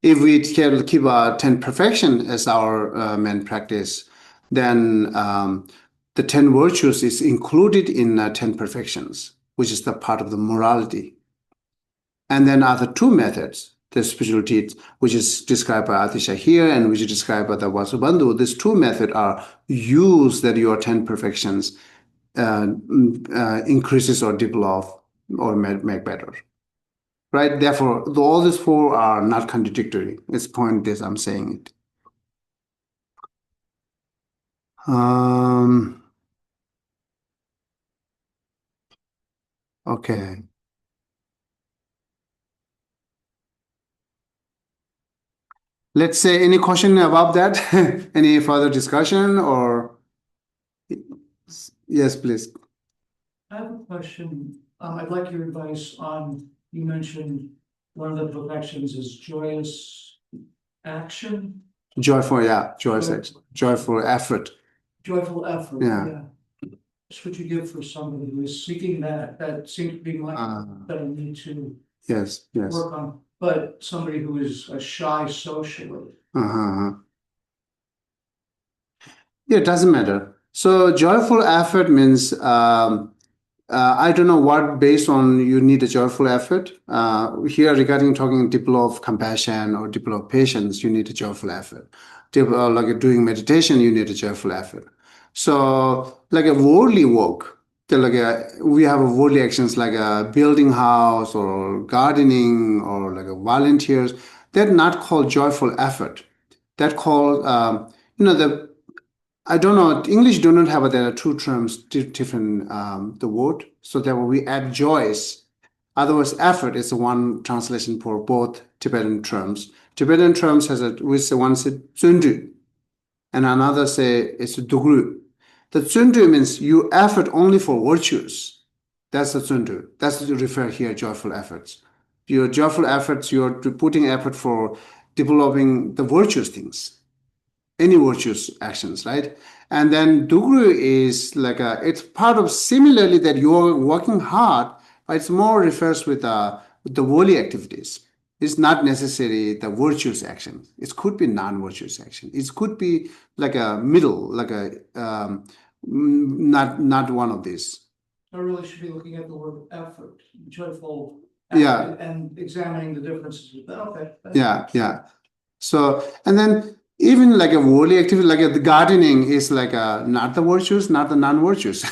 If we can keep 10 perfection as our main practice, then the 10 virtues is included in 10 perfections, which is the part of the morality. And then other two methods, the spirituality, which is described by Atisha here and which is described by the Vasubandhu, these two methods are use that your 10 perfections increases or develop or make better. Right? Therefore, all these four are not contradictory. It's point this I'm saying it. Okay. Let's say any question about that? Any further discussion or yes, please. I have a question. I'd like your advice on, you mentioned one of the perfections is joyous action, Joyful, yeah, joyful effort. joyful effort. Yeah. What would you give for somebody who is seeking that? That seems to be my, that I need to Yes, yes. work on, but somebody who is a shy socially. Yeah, it doesn't matter. So joyful effort means I don't know what based on you need a joyful effort. Here regarding talking develop compassion or develop patience, you need a joyful effort. Like doing meditation, you need a joyful effort. So like a worldly work, we have worldly actions like building house or gardening or like volunteers. They're not called joyful effort. That called the I don't know. English do not have there are two terms different the word. So that we add joys. Otherwise, effort is one translation for both Tibetan terms. Tibetan terms has a we say one say zundu, and another say it's dugru. The zundu means you effort only for virtues. That's the zundu. That's to refer here joyful efforts. Your joyful efforts, you're putting effort for developing the virtuous things any virtuous actions, right? And then dugru is like it's part of similarly that you're working hard, but it's more refers with the worldly activities. It's not necessarily the virtuous action. It could be non-virtuous action. It could be like a middle, like a not one of these. I really should be looking at the word effort, joyful. Yeah. And examining the differences with that. Okay. Yeah. So, and then even like a worldly activity, like the gardening is like not the virtues, not the non-virtues,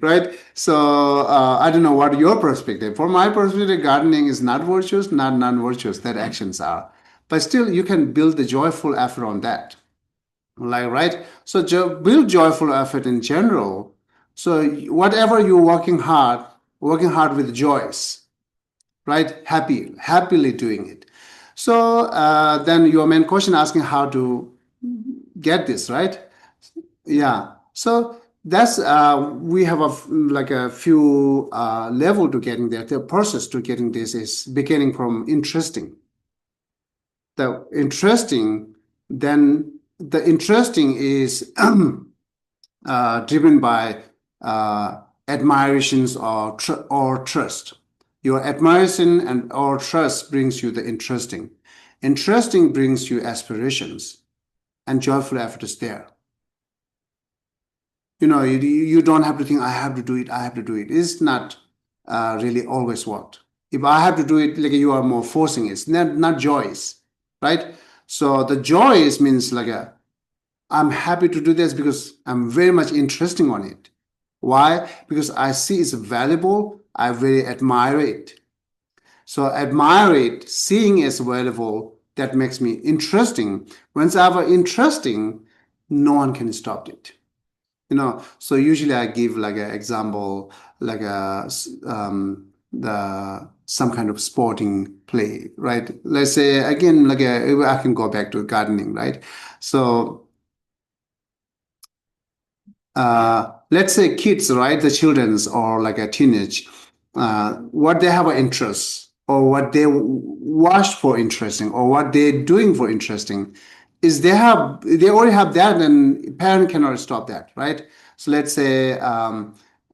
right? So I don't know what your perspective. For my perspective, gardening is not virtues, not non-virtues. That actions are, but still you can build the joyful effort on that, like right. So build joyful effort in general. So whatever you're working hard with joys, right? Happily doing it. So then your main question asking how to get this, right? Yeah. So that's we have like a few level to getting there. The process to getting this is beginning from interesting. The interesting, then the interesting is driven by admirations or trust. Your admiration and or trust brings you the interesting. Interesting brings you aspirations, and joyful effort is there. You don't have to think, I have to do it, I have to do it. It's not really always what. If I have to do it, like you are more forcing it. It's not joys, right? So the joys means like I'm happy to do this because I'm very much interested on it. Why? Because I see it's valuable. I really admire it. So admire it, seeing it's valuable, that makes me interesting. Once I have interesting, no one can stop it. So usually I give like an example, like some kind of sporting play, right? Let's say again, I can go back to gardening, right? So let's say kids, right? The children's or like a teenage, what they have an interest or what they watch for interesting or what they're doing for interesting is they already have that and parent cannot stop that, right? So let's say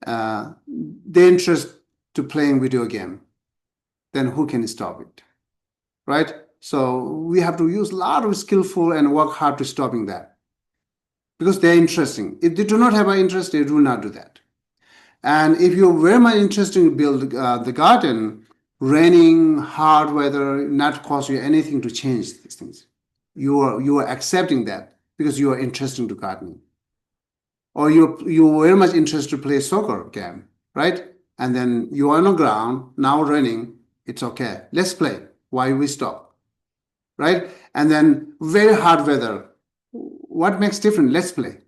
they interest to playing video game, then who can stop it, right? So we have to use a lot of skillful and work hard to stopping that because they're interesting. If they do not have an interest, they will not do that. And if you're very much interested in build the garden, raining, hard weather, not cost you anything to change these things. You are accepting that because you are interested to gardening, or you're very much interested to play soccer game, right? And then you are on the ground now raining. It's okay. Let's play. Why we stop, right? And then very hard weather. What makes different? Let's play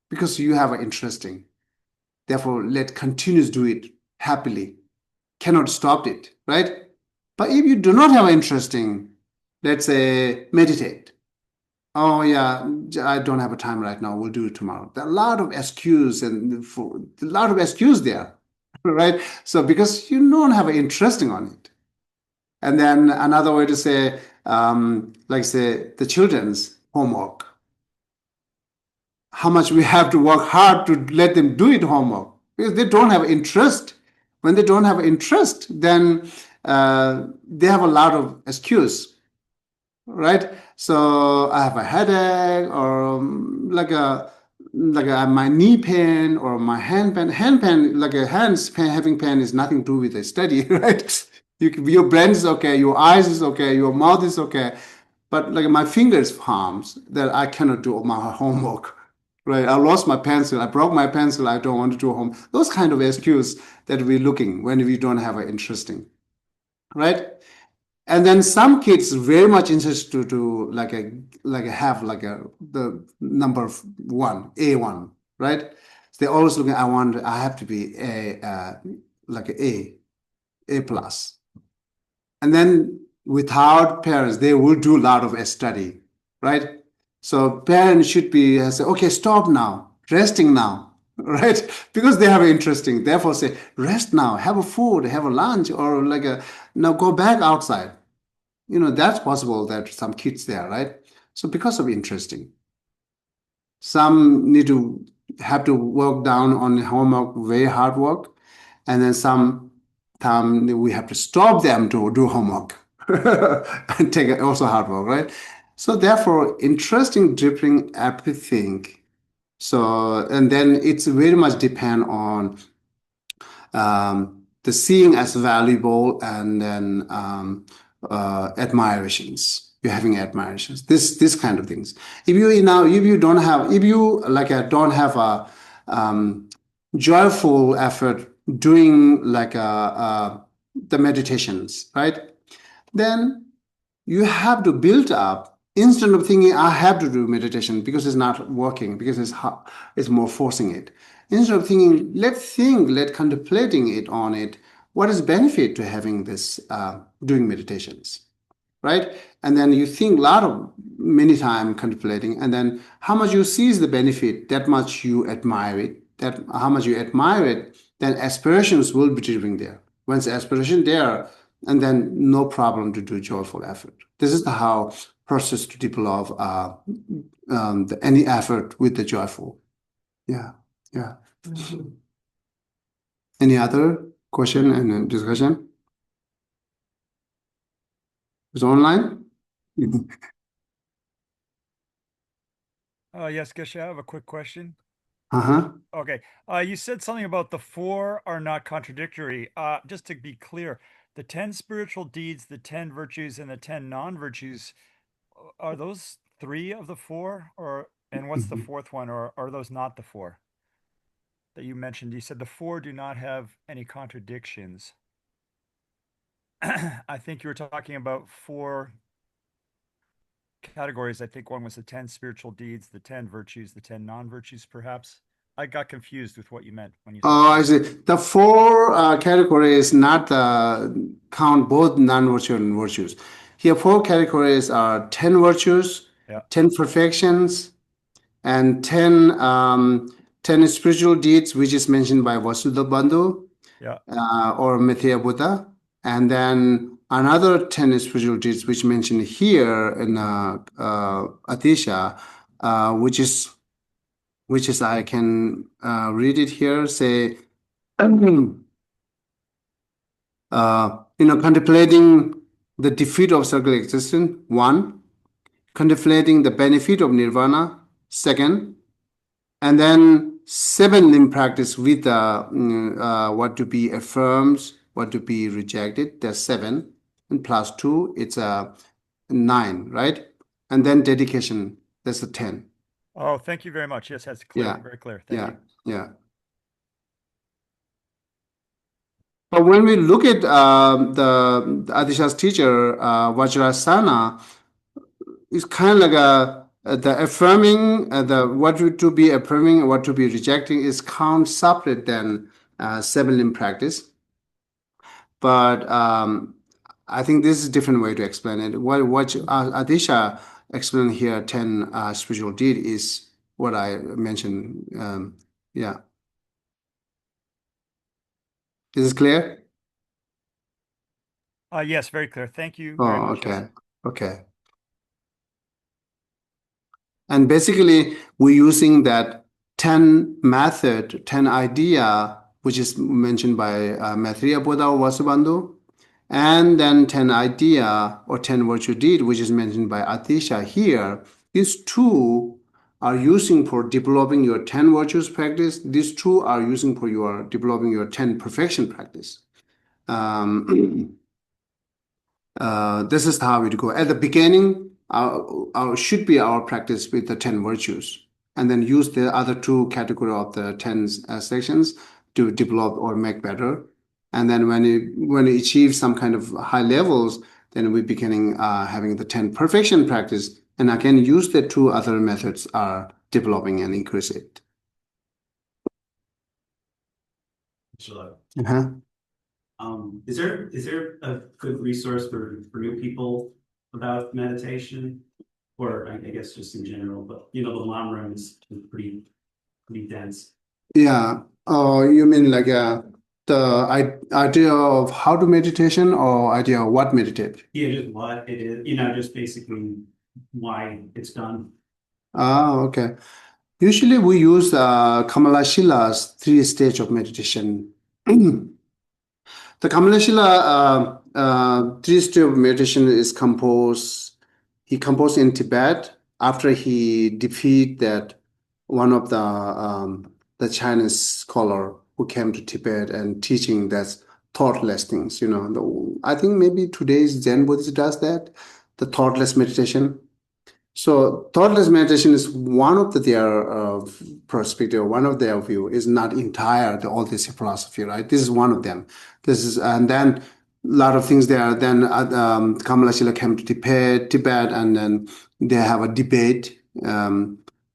because you have an interesting. Therefore, let continues do it happily. Cannot stop it, right? But if you do not have interesting, let's say meditate. Oh yeah, I don't have a time right now. We'll do it tomorrow. There are a lot of excuse and for a lot of excuse there, right? So because you don't have an interesting on it. And then another way to say, like say the children's homework. How much we have to work hard to let them do it homework because they don't have interest. When they don't have interest, then they have a lot of excuse, right? So I have a headache or my knee pain or my hand pain. Hand pain, like a hands pain, having pain is nothing to do with the study, right? Your brain is okay, your eyes is okay, your mouth is okay, but like my fingers palms that I cannot do my homework. Right, I lost my pencil. I broke my pencil. I don't want to do home. Those kind of excuse that we're looking when we don't have an interesting, right? And then some kids very much interested to have the number one, A1, right? So they're always looking. I have to be like A plus. And then without parents, they will do a lot of study, right? So parents should be say, okay, stop now, resting now, right? Because they have interesting. Therefore, say rest now, have a food, have a lunch, or now go back outside. That's possible that some kids there, right? So because of interesting, some need to have to work down on homework, very hard work, and then some time we have to stop them to do homework and take it also hard work, right? So therefore, interesting dripping everything. So and then it's very much depend on the seeing as valuable and then admirations. You're having admirations. This kind of things. If you don't have a joyful effort doing the meditations, right? Then you have to build up instead of thinking I have to do meditation because it's not working because it's more forcing it. Instead of thinking, let contemplating it on it. What is benefit to having this doing meditations, right? And then you think a lot of many time contemplating, and then how much you seize the benefit, that much you admire it. That how much you admire it, then aspirations will be driven there. Once aspiration there, and then no problem to do joyful effort. This is how process to develop any effort with the joyful. Yeah, yeah. Any other question and discussion? Is online? Yes, Geshe, I have a quick question. Uh-huh. Okay. You said something about the four are not contradictory. Just to be clear, the 10 spiritual deeds, the 10 virtues, and the 10 non-virtues, are those three of the four? And what's the fourth one? Or are those not the four that you mentioned? You said the four do not have any contradictions. I think you were talking about four categories. I think one was the 10 spiritual deeds, the 10 virtues, the 10 non-virtues, perhaps. I got confused with what you meant when you Oh, I said. see. The four categories not count both non-virtue and virtues. Here, four categories are 10 virtues, Yeah. 10 perfections, and 10 spiritual deeds, which is mentioned by Vasudha Bandhu Yeah. or Mithya Buddha. And then another 10 spiritual deeds, which mentioned here in Atisha, which is I can read it here, say, contemplating the defeat of circular existence, one, contemplating the benefit of nirvana, second, and then seven in practice with what to be affirmed, what to be rejected, there's seven, and plus two, it's a nine, right? And then dedication, that's a 10. Oh, thank you very much. Yes, that's clear. Yeah, Very clear. Thank yeah, you. yeah. But when we look at the Adisha's teacher, Vajrasana, it's kind of like the affirming, the what to be affirming, what to be rejecting is count separate than seven in practice. But I think this is a different way to explain it. What Adisha explained here, 10 spiritual deed is what I mentioned. Yeah, is this clear? Yes, very clear. Thank you very Oh, much. Yes. okay, okay. And basically, we're using that 10 method, 10 idea, which is mentioned by Maitreya Buddha or Vasubandhu, and then 10 idea or 10 virtue deed, which is mentioned by Atisha here. These two are using for developing your 10 virtues practice. These two are using for your developing your 10 perfection practice. This is how it go. At the beginning, our should be our practice with the 10 virtues, and then use the other two category of the 10 sections to develop or make better. And then when you achieve some kind of high levels, then we beginning having the 10 perfection practice, and again use the two other methods are developing and increase it. Sure. Uh-huh. Is there a good resource for new people about meditation, or I guess just in general? But the long run is pretty dense. Yeah. Oh, you mean like idea of how to meditation or idea of what meditate? Yeah, just what it is. Just basically why it's done. Okay. Usually we use Kamalashila's three stage of meditation. The Kamalashila three-stage of meditation is composed. He composed in Tibet after he defeated that one of the Chinese scholar who came to Tibet and teaching that thoughtless things. I think maybe today's Zen Buddhist does that, the thoughtless meditation. So thoughtless meditation is one of their perspective, one of their view is not entire all this philosophy, right? This is one of them. And then a lot of things there. Then Kamalashila came to Tibet, and then they have a debate.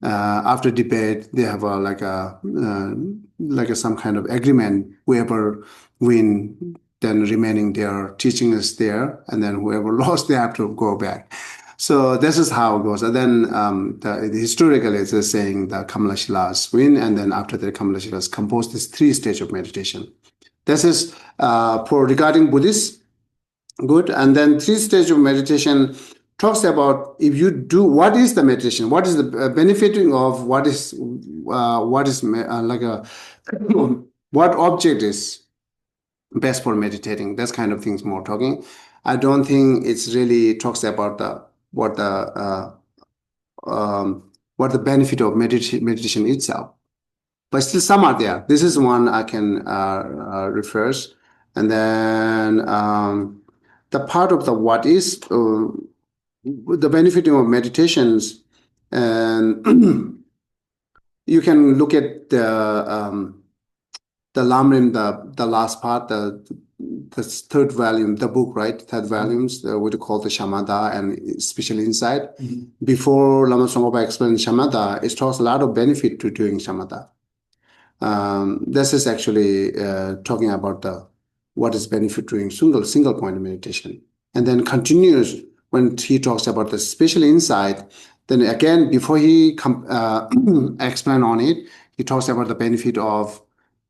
After debate, they have some kind of agreement. Whoever win, then remaining their teaching is there, and then whoever lost, they have to go back. So this is how it goes. And then historically, it's saying the Kamalashilas win, and then after the Kamalashilas compose this three stage of meditation. This is for regarding Buddhists, good. And then three stage of meditation talks about if you do what is the meditation, what is the benefiting of what object is best for meditating. That's kind of things more talking. I don't think it's really talks about what the benefit of meditation itself. But still, some are there. This is one I can refers, and then the part of the what is the benefiting of meditations, and you can look at the Lamrim, the last part, the third volume, the book, right? Third volumes, what you call the Shamatha and Special Insight. Before Lama Tsongkhapa explained Shamatha, it talks a lot of benefit to doing Shamatha. This is actually talking about what is benefit during single point meditation, and then continues when he talks about the special insight. Then again, before he explain on it, he talks about the benefit of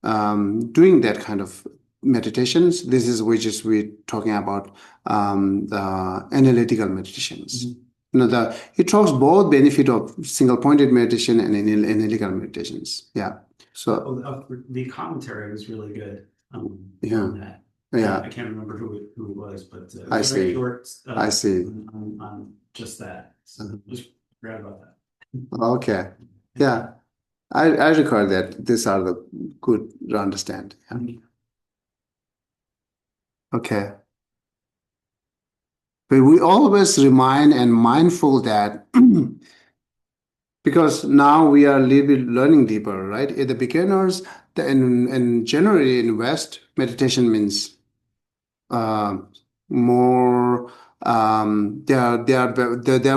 doing that kind of meditations. This is we're talking about the analytical meditations. He talks both benefit of single pointed meditation and analytical meditations. Yeah. So The commentary was really good. Yeah. On that. yeah, I can't remember who it was, but it I was very see. short. I see. On just that. So just forgot about that. Okay. Yeah. I record that. These are the good to understand. Yeah. Okay. But we always remind and mindful that because now we are learning deeper, right? At the beginners, and generally in West, meditation means more their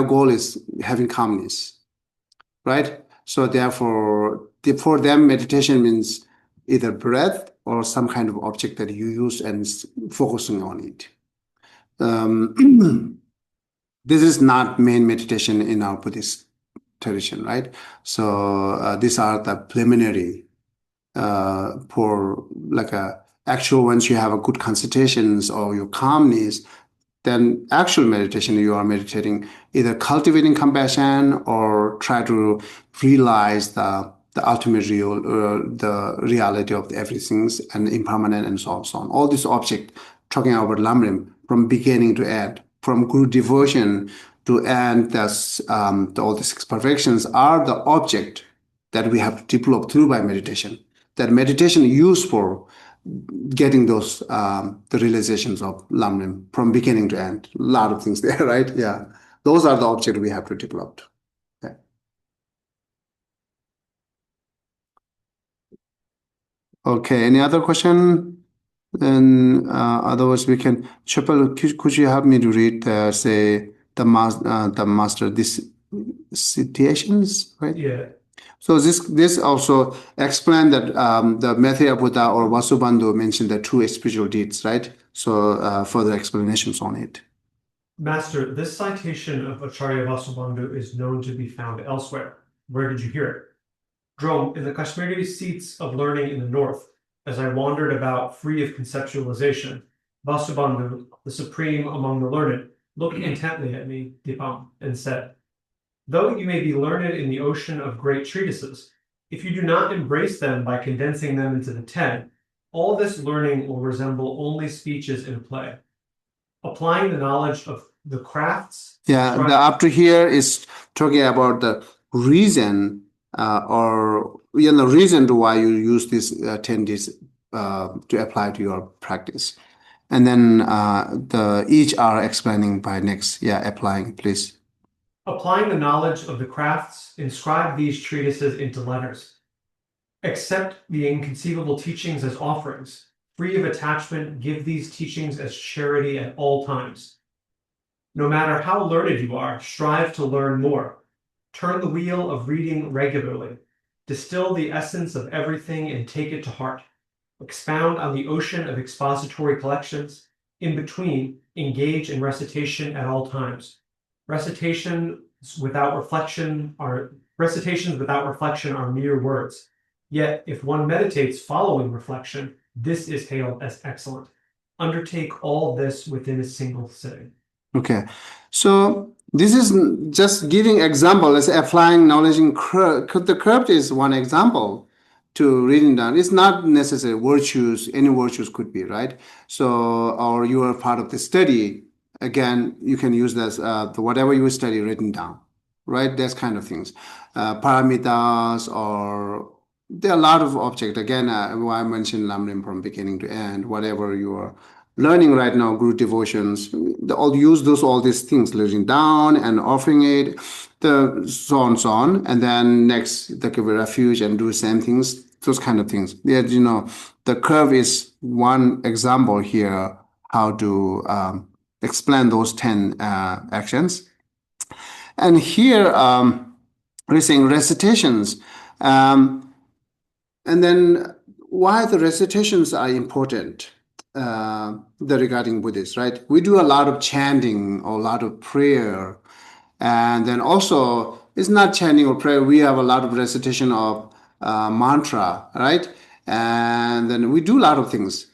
goal is having calmness, right? So therefore, for them, meditation means either breath or some kind of object that you use and focusing on it. This is not main meditation in our Buddhist tradition, right? So these are the preliminary for like a actual once you have a good concentrations or your calmness, then actual meditation you are meditating either cultivating compassion or try to realize the ultimate the reality of everything and impermanent and so on. All these object talking about Lamrim from beginning to end, from guru devotion to end, all the six perfections are the object that we have developed through by meditation. That meditation used for getting those the realizations of Lamrim from beginning to end. A lot of things there, right? Yeah, those are the objects we have to develop. Okay. Okay. Any other question? Then otherwise we can. Chapel, could you help me to read say the master citations, right? Yeah. So this also explained that the Maitreya Buddha or Vasubandhu mentioned the two spiritual deeds, right? So further explanations on it. Master, this citation of Acharya Vasubandhu is known to be found elsewhere. Where did you hear it? Drome, in the Kashmiri seats of learning in the north, as I wandered about free of conceptualization, Vasubandhu, the supreme among the learned, looked intently at me, Dipam, and said, though you may be learned in the ocean of great treatises, if you do not embrace them by condensing them into the 10, all this learning will resemble only speeches in play. Applying the knowledge of the crafts. Yeah, the up to here is talking about the reason or reason to why you use these 10 deeds to apply to your practice. And then each are explaining by next. Yeah, applying, please. Applying the knowledge of the crafts, inscribe these treatises into letters. Accept the inconceivable teachings as offerings. Free of attachment, give these teachings as charity at all times. No matter how learned you are, strive to learn more. Turn the wheel of reading regularly. Distill the essence of everything and take it to heart. Expound on the ocean of expository collections. In between, engage in recitation at all times. Recitations without reflection are mere words. Yet, if one meditates following reflection, this is hailed as excellent. Undertake all this within a single sitting. Okay, so this is just giving example. Let's say applying knowledge in the curve is one example to reading down. It's not necessary virtues. Any virtues could be, right? So, or you are part of the study. Again, you can use this whatever you study written down, right? That's kind of things. Paramitas or there are a lot of objects. Again, I mentioned Lamrim from beginning to end. Whatever you are learning right now, guru devotions, all these things, writing down and offering it, so on, and then next the give a refuge and do same things, those kind of things. Yeah, the curve is one example here how to explain those 10 actions. And here we're saying recitations. And then why the recitations are important regarding Buddhists, right? We do a lot of chanting or a lot of prayer. And then also, it's not chanting or prayer. We have a lot of recitation of mantra, right? And then we do a lot of things.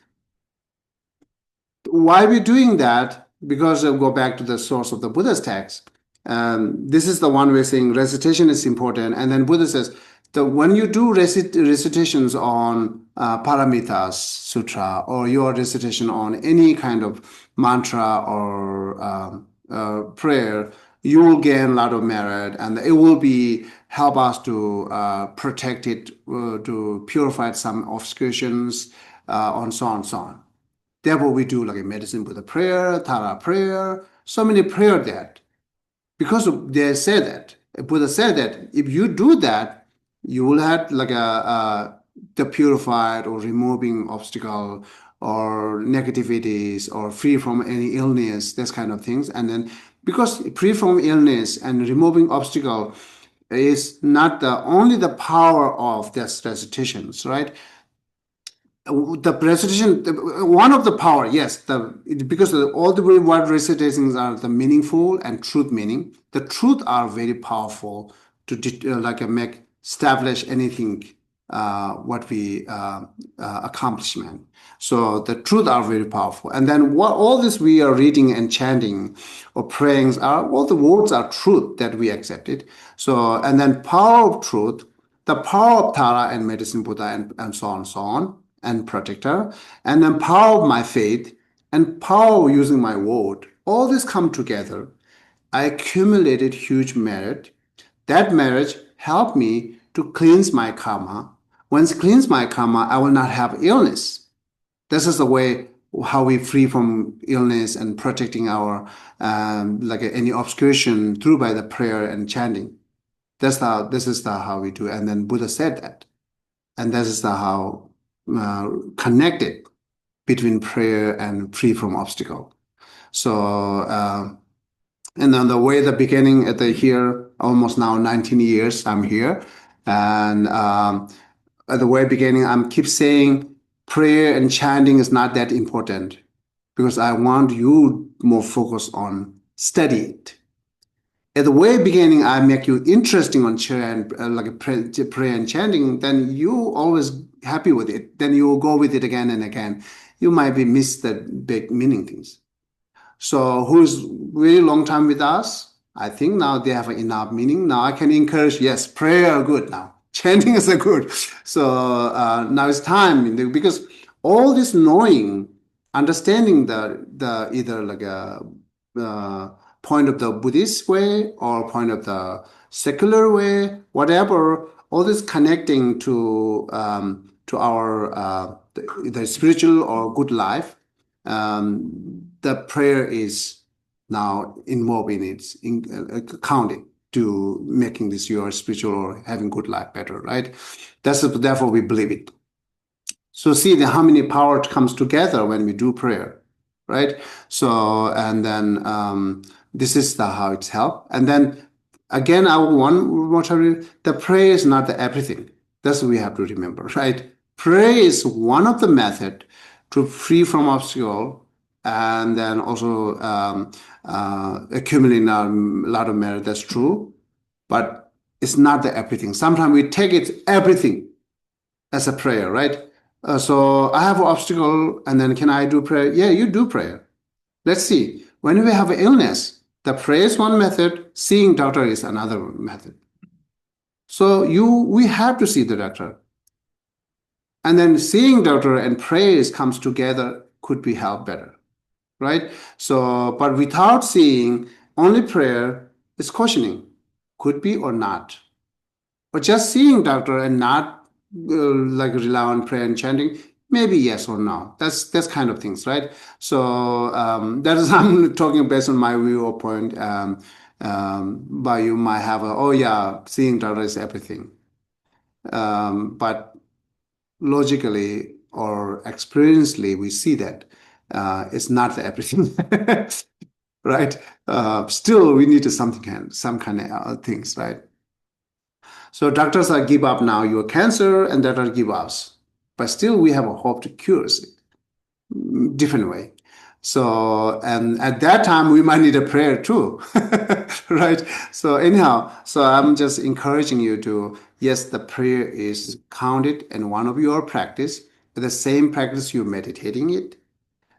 Why we're doing that? Because go back to the source of the Buddha's text. This is the one we're saying recitation is important. And then Buddha says, when you do recitations on Paramitas Sutra or your recitation on any kind of mantra or prayer, you will gain a lot of merit, and it will be help us to protect it, to purify some obscurations, on so on and so on. Therefore, we do like a medicine with a prayer, Tara prayer, so many prayer that because they say that Buddha said that if you do that, you will have like the purified or removing obstacle or negativities or free from any illness, this kind of things. And then because free from illness and removing obstacle is not only the power of these recitations, right? The recitation, one of the power, yes, because all the word recitations are the meaningful and truth meaning. The truth are very powerful to make establish anything what we accomplishment. So the truth are very powerful. And then what all this we are reading and chanting or praying are all the words are truth that we accepted. So and then power of truth, the power of Tara and medicine Buddha and so on and so on and protector, and then power of my faith and power of using my word. All this come together. I accumulated huge merit. That merit helped me to cleanse my karma. Once cleanse my karma, I will not have illness. This is the way how we free from illness and protecting our any obscuration through by the prayer and chanting. This is how we do. And then Buddha said that, and this is how connected between prayer and free from obstacle. So, and then the way the beginning at the here, almost now 19 years I'm here. And at the way beginning, I'm keep saying prayer and chanting is not that important because I want you more focus on study it. At the way beginning, I make you interesting on prayer and prayer and chanting. Then you always happy with it. Then you will go with it again and again. You might be miss the big meaning things. So who is really long time with us? I think now they have enough meaning. Now I can encourage. Yes, prayer are good now. Chanting is a good. So now it's time because all this knowing, understanding the either like a point of the Buddhist way or point of the secular way, whatever, all this connecting to our the spiritual or good life, the prayer is now involved in it, counting to making this your spiritual or having good life better, right? Therefore we believe it. So see how many power comes together when we do prayer, right? So and then this is how it's helped. And then again, I want more to the prayer is not the everything. That's what we have to remember, right? Prayer is one of the method to free from obstacle and then also accumulating a lot of merit. That's true, but it's not the everything. Sometimes we take it everything as a prayer, right? So I have an obstacle, and then can I do prayer? Yeah, you do prayer. Let's see. When we have an illness, the prayer is one method, seeing doctor is another method. So we have to see the doctor. And then seeing doctor and prayers comes together could be help better, right? So, but without seeing, only prayer is questioning, could be or not. Or just seeing doctor and not rely on prayer and chanting, maybe yes or no. That's kind of things, right? So that is I'm talking based on my viewpoint. But you might have seeing doctor is everything. But logically or experientially, we see that it's not everything, right? Still, we need some kind of things, right? So doctors are give up now your cancer, and doctors give us, but still we have a hope to cure it. Different way. So, and at that time we might need a prayer too, right? So anyhow, so I'm just encouraging you to, yes, the prayer is counted in one of your practice. The same practice you're meditating it.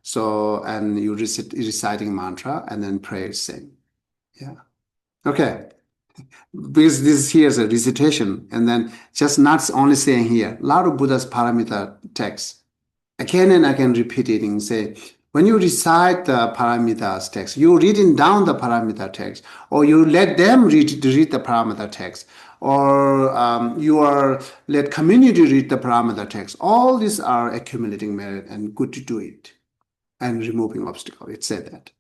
So, and you reciting mantra and then prayer same. Yeah. Okay. Because this here is a recitation, and then just not only saying here, a lot of Buddha's paramita texts. Again and again repeat it and say, when you recite the paramitas text, you're reading down the paramita text, or you let them read the paramita text, or you are let community read the paramita text. All these are accumulating merit and good to do it and removing obstacle. It said that.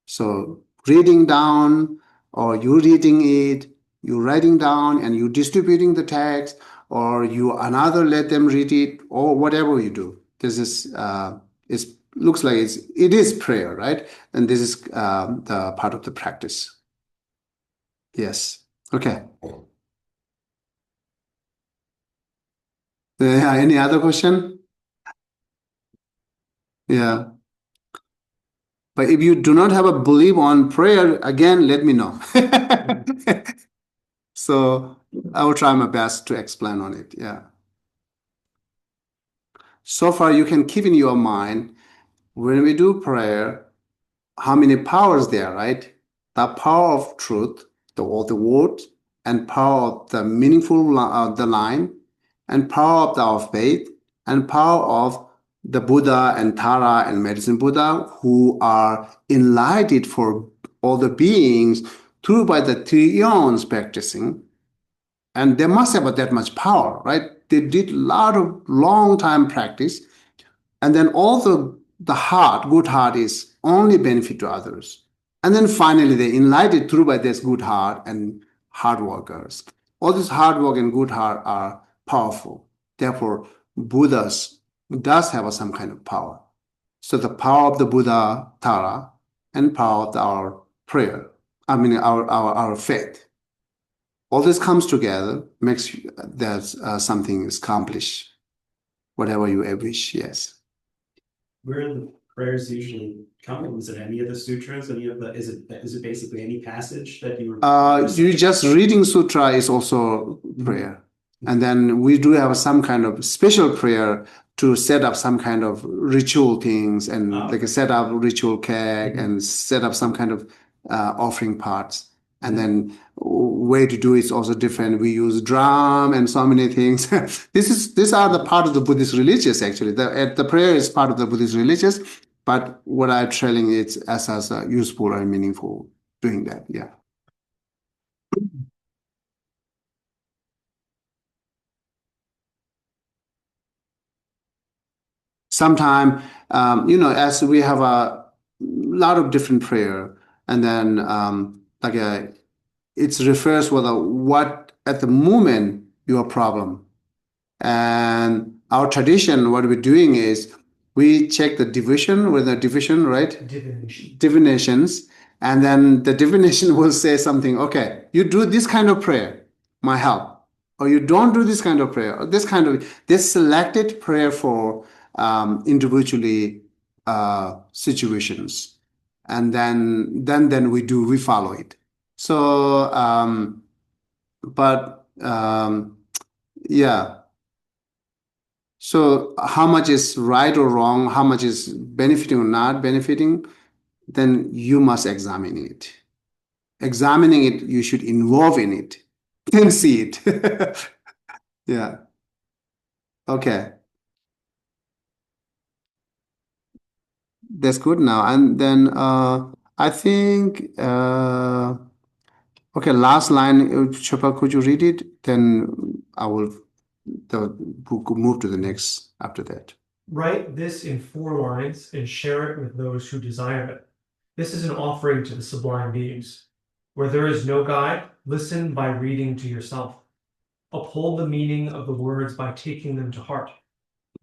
So reading down, or you reading it, you writing down and you distributing the text, or you another let them read it, or whatever you do. This is it looks like it is prayer, right? And this is the part of the practice. Yes. Okay. Any other question? Yeah. But if you do not have a belief on prayer, again, let me know. So I will try my best to explain on it. Yeah. So far, you can keep in your mind when we do prayer, how many powers there, right? The power of truth, all the words, and power of the meaningful the line, and power of our faith, and power of the Buddha and Tara and Medicine Buddha, who are enlightened for all the beings through by the 3 eons practicing. And they must have that much power, right? They did a lot of long time practice. And then all the heart, good heart is only benefit to others. And then finally they enlightened through by this good heart and hard workers. All this hard work and good heart are powerful. Therefore, Buddhas does have some kind of power. So the power of the Buddha, Tara, and power of our prayer, our faith. All this comes together, makes that something is accomplished, whatever you wish, yes. Where are the prayers usually coming? Is it any of the sutras? Is it basically any passage that you were? You just reading sutra is also prayer. And then we do have some kind of special prayer to set up some kind of ritual things and like set up ritual cake and set up some kind of offering parts. And then way to do it is also different. We use drum and so many things. These are the part of the Buddhist religious actually. The prayer is part of the Buddhist religious, but what I'm telling it's as useful and meaningful doing that. Yeah. Sometime, as we have a lot of different prayer, and then it refers whether what at the moment your problem. And our tradition, what we're doing is we check the division with the division, right? Divinations. And then the divination will say something, okay, you do this kind of prayer, my help. Or you don't do this kind of prayer, or this selected prayer for individually situations. And then we follow it. So, yeah. So how much is right or wrong, how much is benefiting or not benefiting, then you must examine it. Examining it, you should involve in it, then see it. Yeah. Okay. That's good now. And then I think, okay, last line, Chopra, could you read it? Then I will move to the next after that. Write this in 4 lines and share it with those who desire it. This is an offering to the sublime beings. Where there is no guide, listen by reading to yourself. Uphold the meaning of the words by taking them to heart.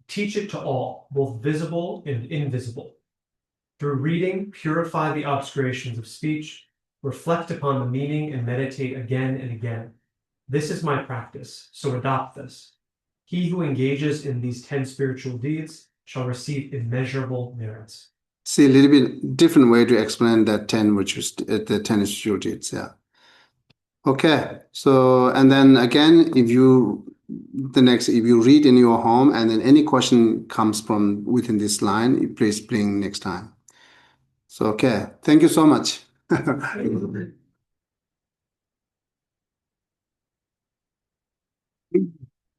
Teach it to all, both visible and invisible. Through reading, purify the obscurations of speech, reflect upon the meaning and meditate again and again. This is my practice, so adopt this. He who engages in these 10 spiritual deeds shall receive immeasurable merits. See, a little bit different way to explain that 10 virtues, the 10 spiritual deeds. Yeah. Okay. So, and then again, if you read in your home and then any question comes from within this line, please bring next time. So, okay. Thank you so much.